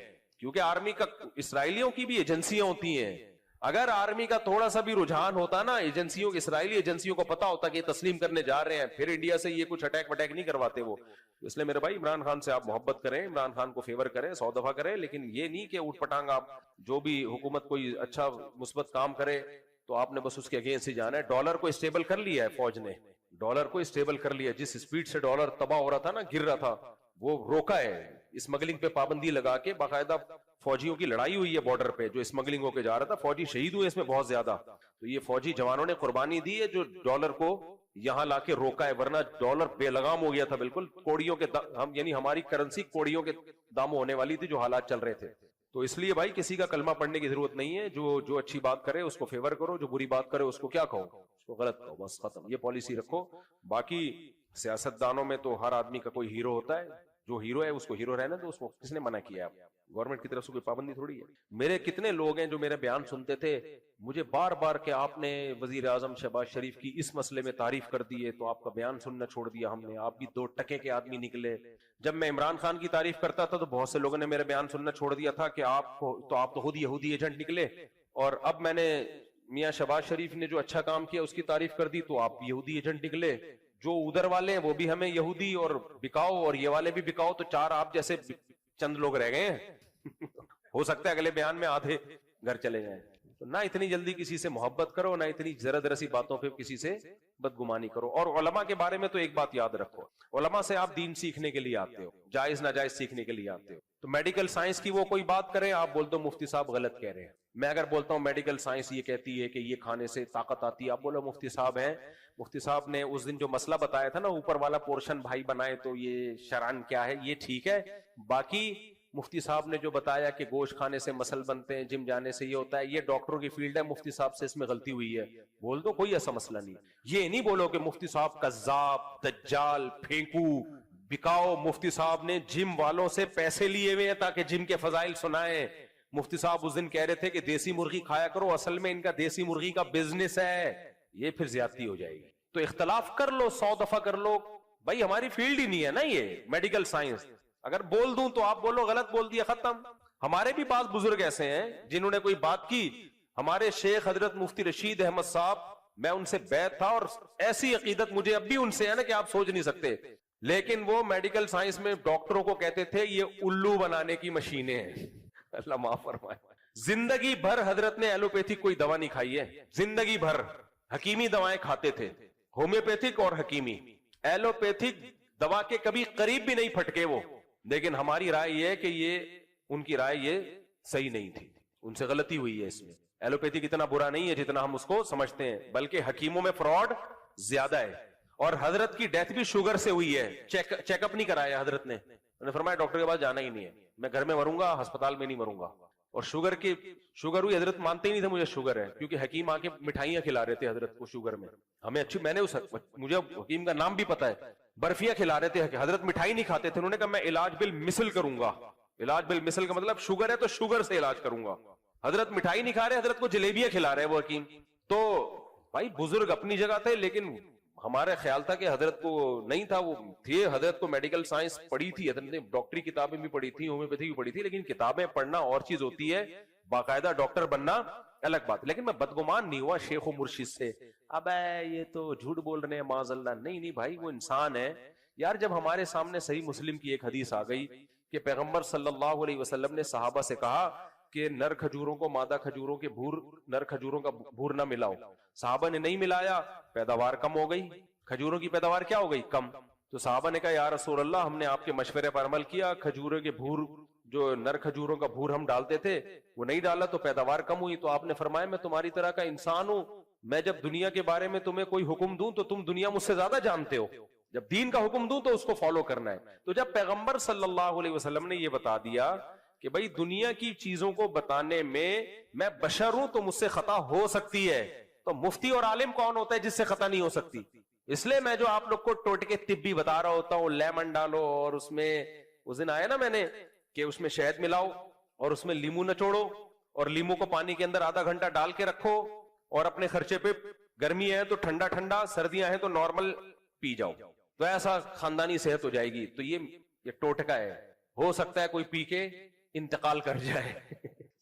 کیونکہ آرمی کا اسرائیلیوں کی بھی ایجنسیاں ہوتی ہیں. اگر آرمی کا تھوڑا سا بھی رجحان ہوتا نا ایجنسیوں, اسرائیلی ایجنسیوں کو پتا ہوتا کہ یہ تسلیم کرنے جا رہے ہیں, پھر انڈیا سے یہ کچھ اٹیک وٹیک نہیں کرواتے وہ. اس لیے میرے بھائی عمران خان سے آپ محبت کریں, عمران خان کو فیور کریں, 100 دفعہ کریں, لیکن یہ نہیں کہ اوٹ پٹانگ آپ جو بھی حکومت کوئی اچھا مثبت کام کرے تو آپ نے بس اس کے اگینسٹ ہی جانا ہے. ڈالر کو اسٹیبل کر لیا ہے فوج نے, ڈالر کو اسٹیبل کر لیا. جس سپیڈ سے ڈالر تباہ ہو رہا تھا نا, گر رہا تھا, وہ روکا ہے, اسمگلنگ پہ پابندی لگا کے باقاعدہ فوجیوں کی لڑائی ہوئی ہے بارڈر پہ, جو اسمگلنگ ہو کے جا رہا تھا, فوجی شہید ہوئے اس میں بہت زیادہ. تو یہ فوجی جوانوں نے قربانی دی ہے جو ڈالر کو یہاں لا کے روکا ہے, ورنہ ڈالر بے لگام ہو گیا تھا بالکل, کوڑیوں کے ہم یعنی ہماری کرنسی کوڑیوں کے داموں ہونے والی تھی جو حالات چل رہے تھے. تو اس لیے بھائی کسی کا کلمہ پڑھنے کی ضرورت نہیں ہے, جو اچھی بات کرے اس کو فیور کرو, جو بری بات کرے اس کو کیا کہو, اس کو غلط کہو, بس ختم, یہ پالیسی رکھو. باقی سیاست دانوں میں تو ہر آدمی کا کوئی ہیرو ہوتا ہے, جو ہیرو ہے اس کو ہیرو رہنا, تو اس کو کس نے منع کیا؟ گورنمنٹ کی طرف سے کوئی پابندی تھوڑی ہے. میرے کتنے لوگ ہیں جو میرے بیان سنتے تھے, مجھے بار بار کہ آپ نے وزیر اعظم شہباز شریف کی اس مسئلے میں تعریف کر دی ہے تو آپ کا بیان سننا چھوڑ دیا ہم نے, آپ بھی 2 ٹکے کے آدمی نکلے. جب میں عمران خان کی تعریف کرتا تھا تو بہت سے لوگوں نے میرے بیان سننا چھوڑ دیا تھا کہ آپ تو خود یہودی ایجنٹ نکلے, اور اب میں نے میاں شہباز شریف نے جو اچھا کام کیا اس کی تعریف کر دی تو آپ بھی یہودی ایجنٹ نکلے. جو ادھر والے ہیں وہ بھی ہمیں یہودی اور بکاؤ, اور یہ والے بھی بکاؤ, تو 4 آپ جیسے چند لوگ رہ گئے ہیں. ہو سکتا ہے اگلے بیان میں آدھے گھر چلے جائیں. تو نہ اتنی جلدی کسی سے محبت کرو, نہ اتنی ذرا سی باتوں پہ کسی سے بدگمانی کرو. اور علماء کے بارے میں تو ایک بات یاد رکھو, علماء سے آپ دین سیکھنے کے لیے آتے ہو, جائز ناجائز سیکھنے کے لیے آتے ہو. تو میڈیکل سائنس کی وہ کوئی بات کریں, آپ بول دو مفتی صاحب غلط کہہ رہے ہیں. میں اگر بولتا ہوں میڈیکل سائنس یہ کہتی ہے کہ یہ کھانے سے طاقت آتی ہے, آپ بولو مفتی صاحب ہیں, مفتی صاحب نے اس دن جو مسئلہ بتایا تھا نا, اوپر والا پورشن بھائی بنائے تو یہ شرعن کیا ہے, یہ ٹھیک ہے. باقی مفتی صاحب نے جو بتایا کہ گوشت کھانے سے مسل بنتے ہیں, جم جانے سے یہ ہوتا ہے, یہ ڈاکٹروں کی فیلڈ ہے, مفتی صاحب سے اس میں غلطی ہوئی ہے. بول دو, کوئی ایسا مسئلہ نہیں. یہ نہیں بولو کہ مفتی صاحب کذاب, دجال, پھینکو, بکاؤ. مفتی صاحب نے جم والوں سے پیسے لیے ہوئے ہیں تاکہ جم کے فضائل سنائیں. مفتی صاحب اس دن کہہ رہے تھے کہ دیسی مرغی کھایا کرو, اصل میں ان کا دیسی مرغی کا بزنس ہے. یہ پھر زیادتی ہو جائے گی. تو اختلاف کر لو, 100 دفعہ کر لو, بھائی ہماری فیلڈ ہی نہیں ہے نا یہ میڈیکل سائنس. اگر بول دوں تو آپ بولو غلط بول دیا, ختم. ہمارے بھی بعض بزرگ ایسے ہیں جنہوں نے کوئی بات کی, ہمارے شیخ حضرت مفتی رشید احمد صاحب, میں ان سے بیعت تھا, اور ایسی عقیدت مجھے اب بھی ان سے ہے نا کہ آپ سوچ نہیں سکتے. لیکن وہ میڈیکل سائنس میں ڈاکٹروں کو کہتے تھے یہ الو بنانے کی مشینیں ہیں. اللہ معاف فرمائے. زندگی بھر حضرت نے ایلوپیتھک کوئی دوا نہیں کھائی ہے, زندگی بھر حکیمی دوائیں کھاتے تھے, ہومیوپیتھک اور حکیمی. ایلوپیتھک دوا کے کبھی قریب بھی نہیں پھٹکے وہ. لیکن ہماری رائے یہ ہے کہ یہ ان کی رائے یہ صحیح نہیں تھی, ان سے غلطی ہوئی ہے. اس میں ایلوپیتھک اتنا برا نہیں ہے جتنا ہم اس کو سمجھتے ہیں, بلکہ حکیموں میں فراڈ زیادہ ہے. اور حضرت کی ڈیتھ بھی شوگر سے ہوئی ہے, چیک اپ نہیں کرایا حضرت نے. انہوں نے فرمایا ڈاکٹر کے پاس جانا ہی نہیں ہے, میں گھر میں مروں گا, ہسپتال میں نہیں مروں گا. اور شوگر ہوئی, حضرت مانتے ہی نہیں تھے مجھے شوگر ہے, کیونکہ حکیم آ کے مٹھائیاں کھلا رہے تھے حضرت کو شوگر میں. ہمیں اچھی, میں نے مجھے حکیم کا نام بھی پتا ہے, برفیاں کھلا رہے تھے, حضرت مٹھائی نہیں کھاتے تھے. انہوں نے کہا میں علاج بالمثل کروں گا. علاج بالمثل کا مطلب شوگر ہے تو شوگر سے علاج کروں گا. حضرت مٹھائی نہیں کھا رہے, حضرت کو جلیبیاں کھلا رہے وہ حکیم. تو بھائی بزرگ اپنی جگہ تھے, لیکن ہمارا خیال تھا کہ حضرت کو نہیں تھا, وہ تھے. حضرت کو میڈیکل سائنس پڑھی تھی, حضرت نے ڈاکٹری کتابیں بھی پڑھی تھی, ہومیوپیتھی بھی پڑھی تھی, لیکن کتابیں پڑھنا اور چیز ہوتی ہے, باقاعدہ ڈاکٹر بننا الگ بات. لیکن میں بدگمان نہیں ہوا شیخ و مرشد سے, اب یہ تو جھوٹ بول رہے ہیں معاذ اللہ. نہیں بھائی, وہ انسان ہے یار. جب ہمارے سامنے صحیح مسلم کی ایک حدیث آ گئی کہ پیغمبر صلی اللہ علیہ وسلم نے صحابہ سے کہا کہ نر کھجوروں کو مادہ کھجوروں کے نر کھجوروں کا بھور نہ ملاؤ. صحابہ نے نہیں ملایا, پیداوار کم ہو گئی, کھجوروں کی پیداوار کیا ہو گئی, کم. تو صحابہ نے کہا یا رسول اللہ, ہم نے آپ کے مشورے پر عمل کیا, کھجوروں کے بھور, جو نر کھجوروں کا بھور ہم ڈالتے تھے وہ نہیں ڈالا تو پیداوار کم ہوئی. تو آپ نے فرمایا میں تمہاری طرح کا انسان ہوں, میں جب دنیا کے بارے میں تمہیں کوئی حکم دوں تو تم دنیا مجھ سے زیادہ جانتے ہو, جب دین کا حکم دوں تو اس کو فالو کرنا ہے. تو جب پیغمبر صلی اللہ علیہ وسلم نے یہ بتا دیا کہ بھائی دنیا کی چیزوں کو بتانے میں بشر ہوں تو مجھ سے خطا ہو سکتی ہے, تو مفتی اور عالم کون ہوتا ہے جس سے خطا نہیں ہو سکتی؟ اس لیے میں جو آپ لوگ کو ٹوٹکے طبی بتا رہا ہوتا ہوں, لیمن ڈالو اور اس میں, اس دن آیا نا میں نے کہ اس میں شہد ملاؤ اور اس میں لیمو نچوڑو اور لیمو کو پانی کے اندر آدھا گھنٹہ ڈال کے رکھو, اور اپنے خرچے پہ, گرمی ہے تو ٹھنڈا ٹھنڈا, سردیاں ہیں تو نارمل پی جاؤ, تو ایسا خاندانی صحت ہو جائے گی. تو یہ ٹوٹکا ہے, ہو سکتا ہے کوئی پی کے انتقال کر جائے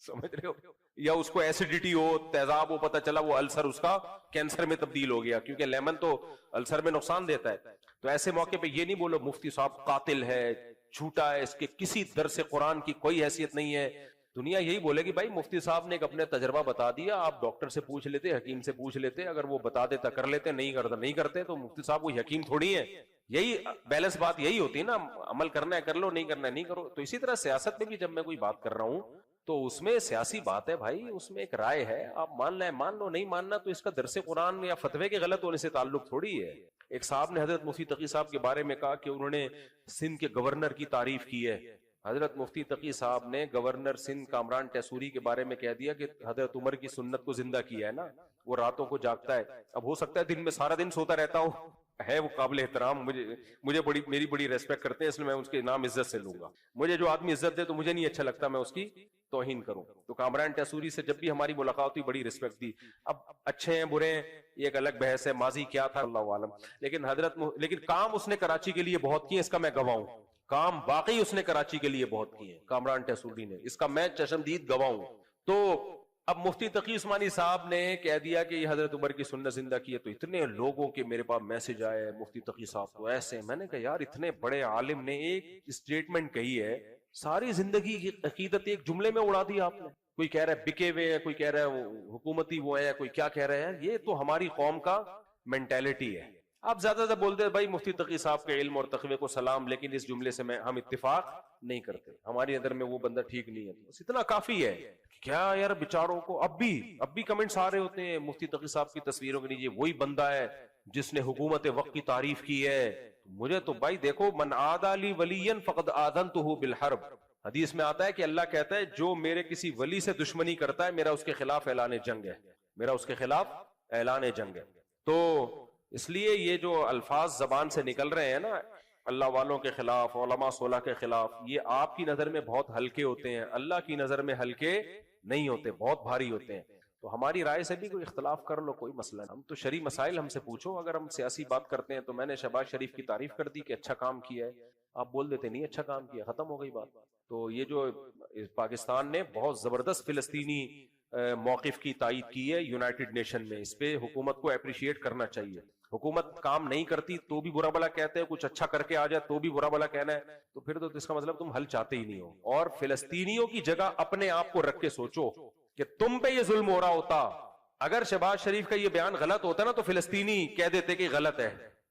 سمجھ رہے ہو, یا اس کو ایسیڈیٹی ہو, تیزاب ہو, پتہ چلا وہ السر اس کا کینسر میں تبدیل ہو گیا, کیونکہ لیمن تو السر میں نقصان دیتا ہے. تو ایسے موقع پہ یہ نہیں بولو مفتی صاحب قاتل ہے, جھوٹا ہے, اس کے کسی درس قرآن کی کوئی حیثیت نہیں ہے. دنیا یہی بولے گی بھائی مفتی صاحب نے ایک اپنے تجربہ بتا دیا, آپ ڈاکٹر سے پوچھ لیتے, حکیم سے پوچھ لیتے, اگر وہ بتا دیتا کر لیتے, نہیں کرتا نہیں کرتے, تو مفتی صاحب کوئی حکیم تھوڑی ہے. یہی بیلنس بات یہی ہوتی ہے نا, عمل کرنا ہے کر لو, نہیں کرنا ہے نہیں کرو. تو اسی طرح سیاست میں بھی جب میں کوئی بات کر رہا ہوں تو اس میں سیاسی بات ہے بھائی, اس میں ایک رائے ہے, آپ مان لیں مان لو, نہیں ماننا تو اس کا درس قرآن یا فتوے کے غلط ہونے سے تعلق تھوڑی ہے. ایک صاحب نے حضرت مفتی تقی صاحب کے بارے میں کہا کہ انہوں نے سندھ کے گورنر کی تعریف کی ہے. حضرت مفتی تقی صاحب نے گورنر سندھ کامران ٹیسوری کے بارے میں کہہ دیا کہ حضرت عمر کی سنت کو زندہ کیا ہے نا, وہ راتوں کو جاگتا ہے. اب ہو سکتا ہے دن میں سارا دن سوتا رہتا ہو, ہے وہ قابل احترام, مجھے میری بڑی ریسپیکٹ کرتے ہیں, اس لیے میں اس کے نام عزت سے لوں گا. مجھے جو آدمی عزت دے تو مجھے نہیں اچھا لگتا میں اس کی توہین کروں. تو کامران ٹیسوری سے جب بھی ہماری ملاقات ہوئی بڑی رسپیکٹ دی. اب اچھے ہیں برے ہیں یہ ایک الگ بحث ہے, ماضی کیا تھا اللہ عالم, لیکن کام اس نے کراچی کے لیے بہت کیے, اس کا میں گواہ ہوں. کام واقعی اس نے کراچی کے لیے بہت کیے کامران ٹیسوری نے, اس کا میں چشمدید گواہ ہوں. تو اب مفتی تقی عثمانی صاحب نے کہہ دیا کہ یہ حضرت عمر کی سنت زندہ کی ہے, تو اتنے لوگوں کے میرے پاس میسج آئے, مفتی تقی صاحب تو ایسے. میں نے کہا یار اتنے بڑے عالم نے ایک اسٹیٹمنٹ کہی ہے, ساری زندگی کی عقیدت ایک جملے میں اڑا دی آپ نے. کوئی کہہ رہا ہے بکے ہوئے ہیں, کوئی کہہ رہا ہے حکومتی وہ ہے, کوئی کیا کہہ رہے ہیں. یہ تو ہماری قوم کا مینٹیلٹی ہے. آپ زیادہ زیادہ بولتے ہیں بھائی مفتی تقی صاحب کے علم اور تقوی کو سلام, لیکن اس جملے سے ہم اتفاق نہیں کرتے, ہماری نظر میں وہ بندہ ٹھیک نہیں ہے. بس اتنا کافی ہے. کیا یار بیچاروں کو اب بھی کمنٹس آ رہے ہوتے ہیں مفتی تقی صاحب کی تصویروں کے نیچے, وہی بندہ ہے جس نے حکومت وقت کی تعریف کی ہے. مجھے تو بھائی دیکھو, من عادى لي وليا فقد آذنته بالحرب, حدیث میں آتا ہے کہ اللہ کہتا ہے جو میرے کسی ولی سے دشمنی کرتا ہے میرا اس کے خلاف اعلان جنگ ہے, میرا اس کے خلاف اعلان جنگ ہے. تو اس لیے یہ جو الفاظ زبان سے نکل رہے ہیں نا اللہ والوں کے خلاف, علماء صلح کے خلاف, یہ آپ کی نظر میں بہت ہلکے ہوتے ہیں, اللہ کی نظر میں ہلکے نہیں ہوتے, بہت بھاری ہوتے ہیں. تو ہماری رائے سے بھی کوئی اختلاف کر لو, کوئی مسئلہ نہیں. ہم تو شرعی مسائل ہم سے پوچھو. اگر ہم سیاسی بات کرتے ہیں تو میں نے شہباز شریف کی تعریف کر دی کہ اچھا کام کیا ہے, آپ بول دیتے نہیں اچھا کام کیا, ختم ہو گئی بات. تو یہ جو پاکستان نے بہت زبردست فلسطینی موقف کی تائید کی ہے یونائٹڈ نیشن میں, اس پہ حکومت کو اپریشیٹ کرنا چاہیے. حکومت کام نہیں کرتی تو بھی برا بلا کہتے ہیں, کچھ اچھا کر کے آ جائے تو بھی برا بلا کہنا ہے, تو پھر تو اس کا مطلب تم حل چاہتے ہی نہیں ہو. اور فلسطینیوں کی جگہ اپنے آپ کو رکھ کے سوچو کہ تم پہ یہ ظلم ہو رہا ہوتا, اگر شہباز شریف کا یہ بیان غلط ہوتا نا تو فلسطینی کہہ دیتے کہ غلط ہے,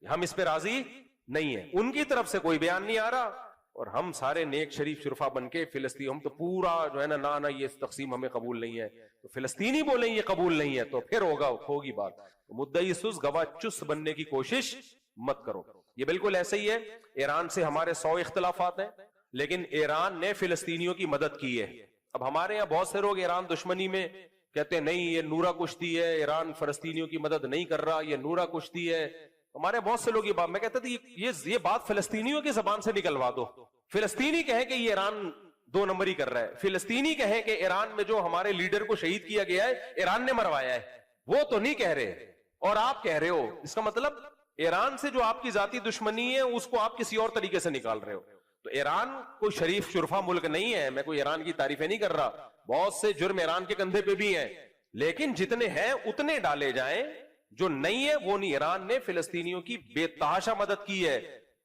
ہم اس پہ راضی نہیں ہیں. ان کی طرف سے کوئی بیان نہیں آ رہا اور ہم سارے نیک شریف شرفا بن کے فلسطین, ہم تو پورا جو ہے نا یہ تقسیم ہمیں قبول نہیں ہے, تو فلسطینی بولیں یہ قبول نہیں ہے تو پھر ہوگی بات. مدعی سس گواہ چس بننے کی کوشش مت کرو. یہ بالکل ایسے ہی ہے, ایران سے ہمارے 100 اختلافات ہیں لیکن ایران نے فلسطینیوں کی مدد کی ہے. اب ہمارے یہاں بہت سے لوگ ایران دشمنی میں کہتے ہیں نہیں یہ نورا کشتی ہے, ایران فلسطینیوں کی مدد نہیں کر رہا, یہ نورا کشتی ہے. ہمارے بہت سے لوگ یہ بات, میں کہتا تھا یہ بات فلسطینیوں کی زبان سے نکلوا دو. فلسطینی کہیں کہ یہ ایران 2 نمبری کر رہا ہے, فلسطینی کہیں کہ ایران میں جو ہمارے لیڈر کو شہید کیا گیا ہے ایران نے مروایا ہے, وہ تو نہیں کہہ رہے اور آپ کہہ رہے ہو. اس کا مطلب ایران سے جو آپ کی ذاتی دشمنی ہے اس کو آپ کسی اور طریقے سے نکال رہے ہو. تو ایران کوئی شریف شرفا ملک نہیں ہے, میں کوئی ایران کی تعریفیں نہیں کر رہا, بہت سے جرم ایران کے کندھے پہ بھی ہیں, لیکن جتنے ہیں اتنے ڈالے جائیں, جو نہیں ہے وہ نہیں. ایران نے فلسطینیوں کی بے تحاشا مدد کی ہے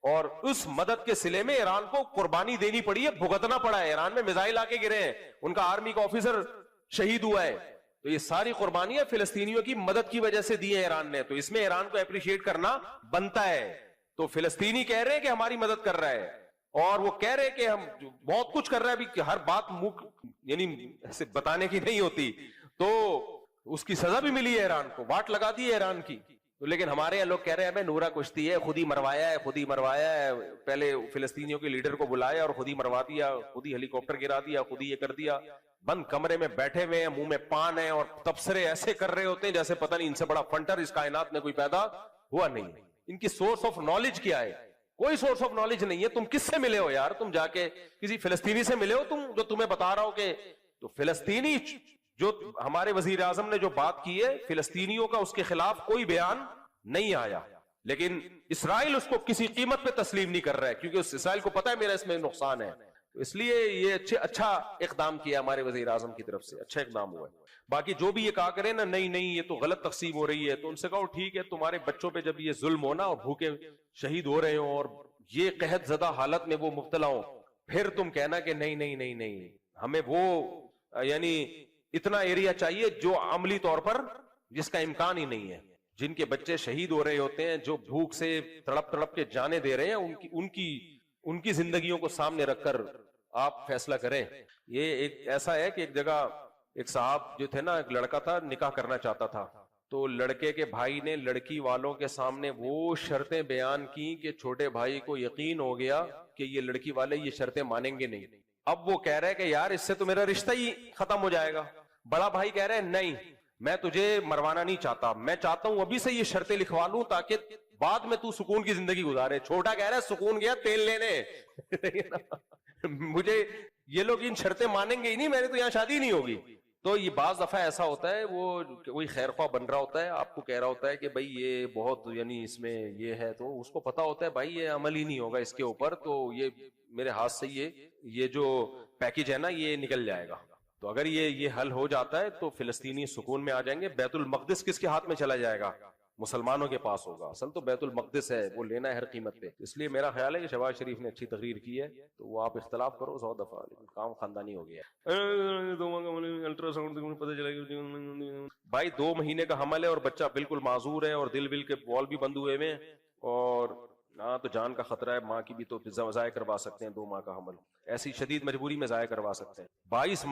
اور اس مدد کے صلے میں ایران کو قربانی دینی پڑی ہے, بھگتنا پڑا ہے. ایران میں میزائل آ کے گرے ہیں, ان کا آرمی کا آفیسر شہید ہوا ہے, تو یہ ساری قربانیاں فلسطینیوں کی مدد کی وجہ سے دی ہے ایران نے, تو اس میں ایران کو اپریشیٹ کرنا بنتا ہے. تو فلسطینی کہہ رہے ہیں کہ ہماری مدد کر رہا ہے اور وہ کہہ رہے کہ ہم بہت کچھ کر رہا ہے, بھی ہر بات یعنی ایسے بتانے کی نہیں ہوتی, تو اس کی سزا بھی ملی ہے ایران کو, واٹ لگا دی ہے ایران کی. لیکن ہمارے یہاں لوگ کہہ رہے ہیں ہمیں نورا کشتی ہے, خود ہی مروایا ہے, پہلے فلسطینیوں کے لیڈر کو بلایا اور خود ہی مروا دیا, خود ہی ہیلی کاپٹر گرا دیا, خود ہی یہ کر دیا. بند کمرے میں بیٹھے ہوئے ہیں, منہ میں پان ہے اور تبصرے ایسے کر رہے ہوتے ہیں جیسے پتہ نہیں ان سے بڑا فنٹر اس کائنات میں کوئی پیدا ہوا نہیں. ان کی سورس آف نالج کیا ہے؟ کوئی سورس آف نالج نہیں ہے. تم کس سے ملے ہو یار؟ تم جا کے کسی فلسطینی سے ملے ہو تم جو تمہیں بتا رہا ہو کہ, تو فلسطینی جو ہمارے وزیر اعظم نے جو بات کی ہے فلسطینیوں کا, اس کے خلاف کوئی بیان نہیں آیا, لیکن اسرائیل اس کو کسی قیمت پہ تسلیم نہیں کر رہا ہے کیونکہ اس اسرائیل کو پتا ہے میرا اس میں نقصان ہے. تو اس لیے یہ اچھا اقدام کیا ہمارے وزیر اعظم کی طرف سے, اچھا اقدام ہوا ہے. باقی جو بھی یہ کہا کرے نا نہیں یہ تو غلط تقسیم ہو رہی ہے, تو ان سے کہو ٹھیک ہے, تمہارے بچوں پہ جب یہ ظلم ہونا اور بھوکے شہید ہو رہے ہوں اور یہ قحط زدہ حالت میں وہ مبتلا ہوں, پھر تم کہنا کہ نہیں ہمیں وہ یعنی اتنا ایریا چاہیے جو عملی طور پر جس کا امکان ہی نہیں ہے. جن کے بچے شہید ہو رہے ہوتے ہیں, جو بھوک سے تڑپ تڑپ کے جانے دے رہے ہیں, ان کی زندگیوں کو سامنے رکھ کر آپ فیصلہ کریں. یہ ایک ایسا ہے کہ ایک جگہ ایک صاحب جو تھے نا, ایک لڑکا تھا, نکاح کرنا چاہتا تھا, تو لڑکے کے بھائی نے لڑکی والوں کے سامنے وہ شرطیں بیان کی کہ چھوٹے بھائی کو یقین ہو گیا کہ یہ لڑکی والے یہ شرطیں مانیں گے نہیں. اب وہ کہہ رہے کہ یار اس سے تو میرا رشتہ ہی ختم ہو جائے گا. بڑا بھائی کہہ رہے نہیں, میں تجھے مروانا نہیں چاہتا, میں چاہتا ہوں ابھی سے یہ شرطیں لکھوا لوں تاکہ بعد میں تو سکون کی زندگی گزارے. چھوٹا کہہ رہا ہے سکون گیا تیل لینے مجھے یہ لوگ ان شرطیں مانیں گے ہی نہیں, میرے تو یہاں شادی نہیں ہوگی. تو یہ بعض دفعہ ایسا ہوتا ہے, وہ کوئی خیر خواہ بن رہا ہوتا ہے, آپ کو کہہ رہا ہوتا ہے کہ بھائی یہ بہت یعنی اس میں یہ ہے, تو اس کو پتا ہوتا ہے بھائی یہ عمل ہی نہیں ہوگا اس کے اوپر, تو یہ میرے ہاتھ سے یہ جو پیکج ہے نا یہ نکل جائے گا. تو اگر یہ حل ہو جاتا ہے تو فلسطینی سکون میں آ جائیں گے. بیت المقدس کس کے ہاتھ میں چلا جائے گا؟ مسلمانوں کے پاس ہوگا. اصل تو بیت المقدس ہے, وہ لینا ہے ہر قیمت پہ. اس لیے میرا خیال ہے کہ شہباز شریف نے اچھی تقریر کی ہے, تو وہ آپ اختلاف کرو 100 دفعہ, لیکن کام خاندانی ہو گیا ہے. الٹرا ساؤنڈ پتہ چلا کہ بھائی 2 مہینے کا حمل ہے اور بچہ بالکل معذور ہے اور دل کے بال بھی بند ہوئے ہیں, اور ہاں تو جان کا خطرہ ہے. ماں کی بھی تو ضائع کروا سکتے ہیں, 2 ماہ کا حمل ایسی شدید مجبوری میں ضائع کروا سکتے ہیں. 22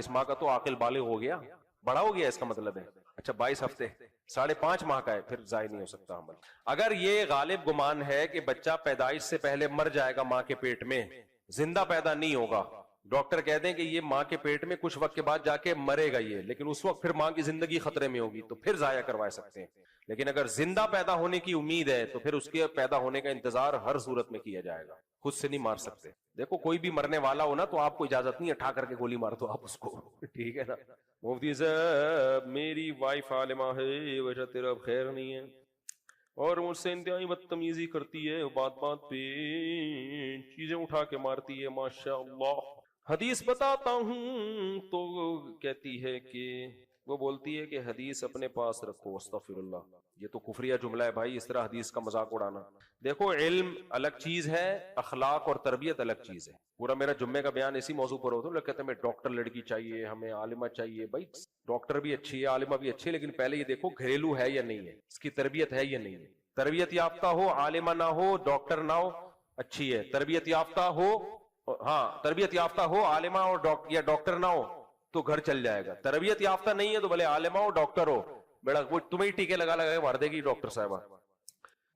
ماہ کا تو عاقل بالغ ہو گیا, بڑا ہو گیا اس کا مطلب ہے. اچھا 22 ہفتے 5.5 ماہ کا ہے, پھر ضائع نہیں ہو سکتا حمل. اگر یہ غالب گمان ہے کہ بچہ پیدائش سے پہلے مر جائے گا ماں کے پیٹ میں, زندہ پیدا نہیں ہوگا, ڈاکٹر کہتے ہیں کہ یہ ماں کے پیٹ میں کچھ وقت کے بعد جا کے مرے گا یہ, لیکن اس وقت پھر ماں کی زندگی خطرے میں ہوگی, تو پھر ضائع کروا سکتے ہیں. لیکن اگر زندہ پیدا ہونے کی امید ہے تو پھر اس کے پیدا ہونے کا انتظار ہر صورت میں کیا جائے گا, خود سے نہیں مار سکتے. دیکھو کوئی بھی مرنے والا ہو نا تو آپ کو اجازت نہیں اٹھا کر کے گولی مار دو آپ اس کو, ٹھیک ہے نا. مفتی صاحب میری وائف عالمہ ہے, ویسا تیرا خیر نہیں ہے, اور مجھ سے انتہائی بدتمیزی کرتی ہے, بات پہ چیزیں اٹھا کے مارتی ہے, ماشاء اللہ. حدیث بتاتا ہوں تو کہتی ہے کہ وہ بولتی ہے کہ حدیث اپنے پاس رکھو. استغفر اللہ, یہ تو کفریہ جملہ ہے بھائی, اس طرح حدیث کا مذاق اڑانا. دیکھو علم الگ چیز ہے, اخلاق اور تربیت الگ چیز ہے. پورا میرا جمعے کا بیان اسی موضوع پر ہوتا ہے. لوگ کہتے ہیں ہمیں ڈاکٹر لڑکی چاہیے, ہمیں عالمہ چاہیے. بھائی ڈاکٹر بھی اچھی ہے, عالمہ بھی اچھی ہے, لیکن پہلے یہ دیکھو گھریلو ہے یا نہیں ہے, اس کی تربیت ہے یا نہیں ہے. تربیت یافتہ ہو, عالمہ نہ ہو, ڈاکٹر نہ ہو, اچھی ہے. تربیت یافتہ ہو, ہاں تربیت یافتہ ہو, عالمہ ہو یا ڈاکٹر نہ ہو تو گھر چل جائے گا. تربیت یافتہ نہیں ہے تو بھلے عالمہ ہو ڈاکٹر ہو, بیڑا وہ تمہیں ٹیکے لگا کے مار دے گی ڈاکٹر صاحبہ.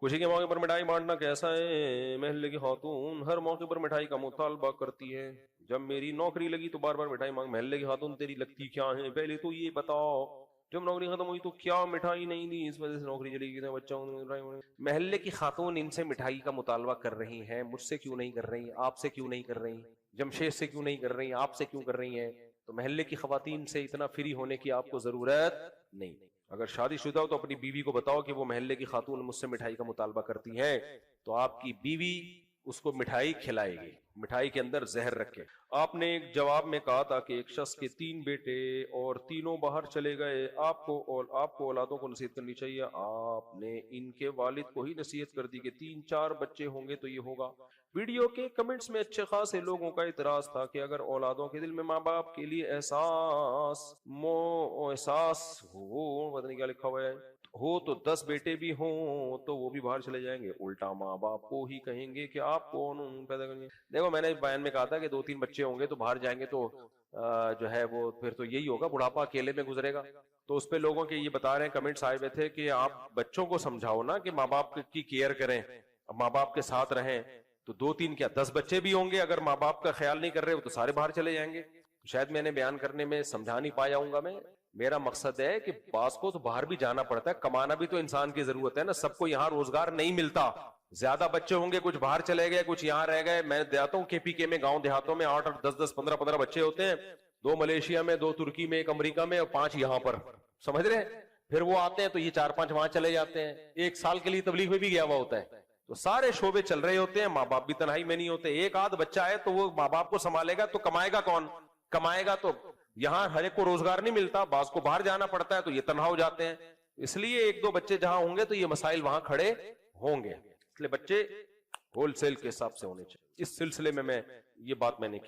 خوشی کے موقع پر مٹھائی بانٹنا کیسا ہے؟ محلے کی خاتون ہر موقع پر مٹھائی کا مطالبہ کرتی ہے. جب میری نوکری لگی تو بار بار مٹھائی مانگ. محلے کی خاتون تیری لگتی کیا ہے, پہلے تو یہ بتاؤ. جب نوکری ختم ہوئی تو کیا مٹھائی نہیں دی, اس وجہ سے نوکری چلی گئی, بچوں. محلے کی خاتون ان سے مٹھائی کا مطالبہ کر رہی ہیں, مجھ سے کیوں نہیں کر رہی, آپ سے کیوں نہیں کر رہی, جمشید سے کیوں نہیں کر رہی, آپ سے کیوں کر رہی ہیں. تو محلے کی خواتین سے اتنا فری ہونے کی آپ کو ضرورت نہیں. اگر شادی شدہ ہو تو اپنی بیوی کو بتاؤ کہ وہ محلے کی خاتون مجھ سے مٹھائی کا مطالبہ کرتی ہیں, تو آپ کی بیوی اس کو مٹھائی کھلائے گی, مٹھائی کے اندر زہر رکھے. آپ نے ایک جواب میں کہا تھا کہ ایک شخص کے 3 بیٹے اور تینوں باہر چلے گئے, آپ کو اولادوں کو نصیحت کرنی چاہیے. آپ نے ان کے والد کو ہی نصیحت کر دی کہ 3-4 بچے ہوں گے تو یہ ہوگا. ویڈیو کے کمنٹس میں اچھے خاصے لوگوں کا اعتراض تھا کہ اگر اولادوں کے دل میں ماں باپ کے لیے احساس ہو, پتہ نہیں کیا لکھا ہوا ہے, ہو تو 10 بیٹے بھی ہوں تو وہ بھی باہر چلے جائیں گے. الٹا ماں باپ کو ہی کہیں گے کہ آپ کون پیدا کریں گے. دیکھو میں نے بیان میں کہا تھا کہ 2-3 بچے ہوں گے تو باہر جائیں گے, تو جو ہے وہ پھر تو یہی ہوگا, بڑھاپا اکیلے میں گزرے گا. تو اس پہ لوگوں کے یہ بتا رہے ہیں, کمنٹس آئے ہوئے تھے کہ آپ بچوں کو سمجھاؤ نا کہ ماں باپ کی کیئر کریں, ماں باپ کے ساتھ رہیں. تو 2-3 کیا 10 بچے بھی ہوں گے, اگر ماں باپ کا خیال نہیں کر رہے تو سارے باہر چلے جائیں گے. شاید میں نے بیان کرنے میں سمجھا نہیں پایا ہوں گا. میرا مقصد ہے کہ بعض کو تو باہر بھی جانا پڑتا ہے, کمانا بھی تو انسان کی ضرورت ہے نا. سب کو یہاں روزگار نہیں ملتا. زیادہ بچے ہوں گے, کچھ باہر چلے گئے, کچھ یہاں رہ گئے. میں جاتا ہوں KPK میں, گاؤں دیہاتوں میں 8-8 10-10 15-15 بچے ہوتے ہیں, 2 ملیشیا میں, 2 ترکی میں, 1 امریکہ میں اور 5 یہاں پر, سمجھ رہے ہیں. پھر وہ آتے ہیں تو یہ 4-5 وہاں چلے جاتے ہیں. 1 سال کے لیے تبلیغ میں بھی گیا ہوا ہوتا ہے. تو سارے شعبے چل رہے ہوتے ہیں, ماں باپ بھی تنہائی میں نہیں ہوتے. 1 آدھ بچہ ہے تو وہ ماں باپ کو سنبھالے گا, تو کمائے گا کون؟ کمائے گا تو یہاں ہر ایک کو روزگار نہیں ملتا, بعض کو باہر جانا پڑتا ہے تو یہ تنہا ہو جاتے ہیں. اس لیے 1-2 بچے جہاں ہوں گے تو یہ مسائل وہاں کھڑے ہوں گے. اس لیے بچے ہول سیل کے حساب سے ہونے چاہیے. اس سلسلے میں یہ بات میں نے کی.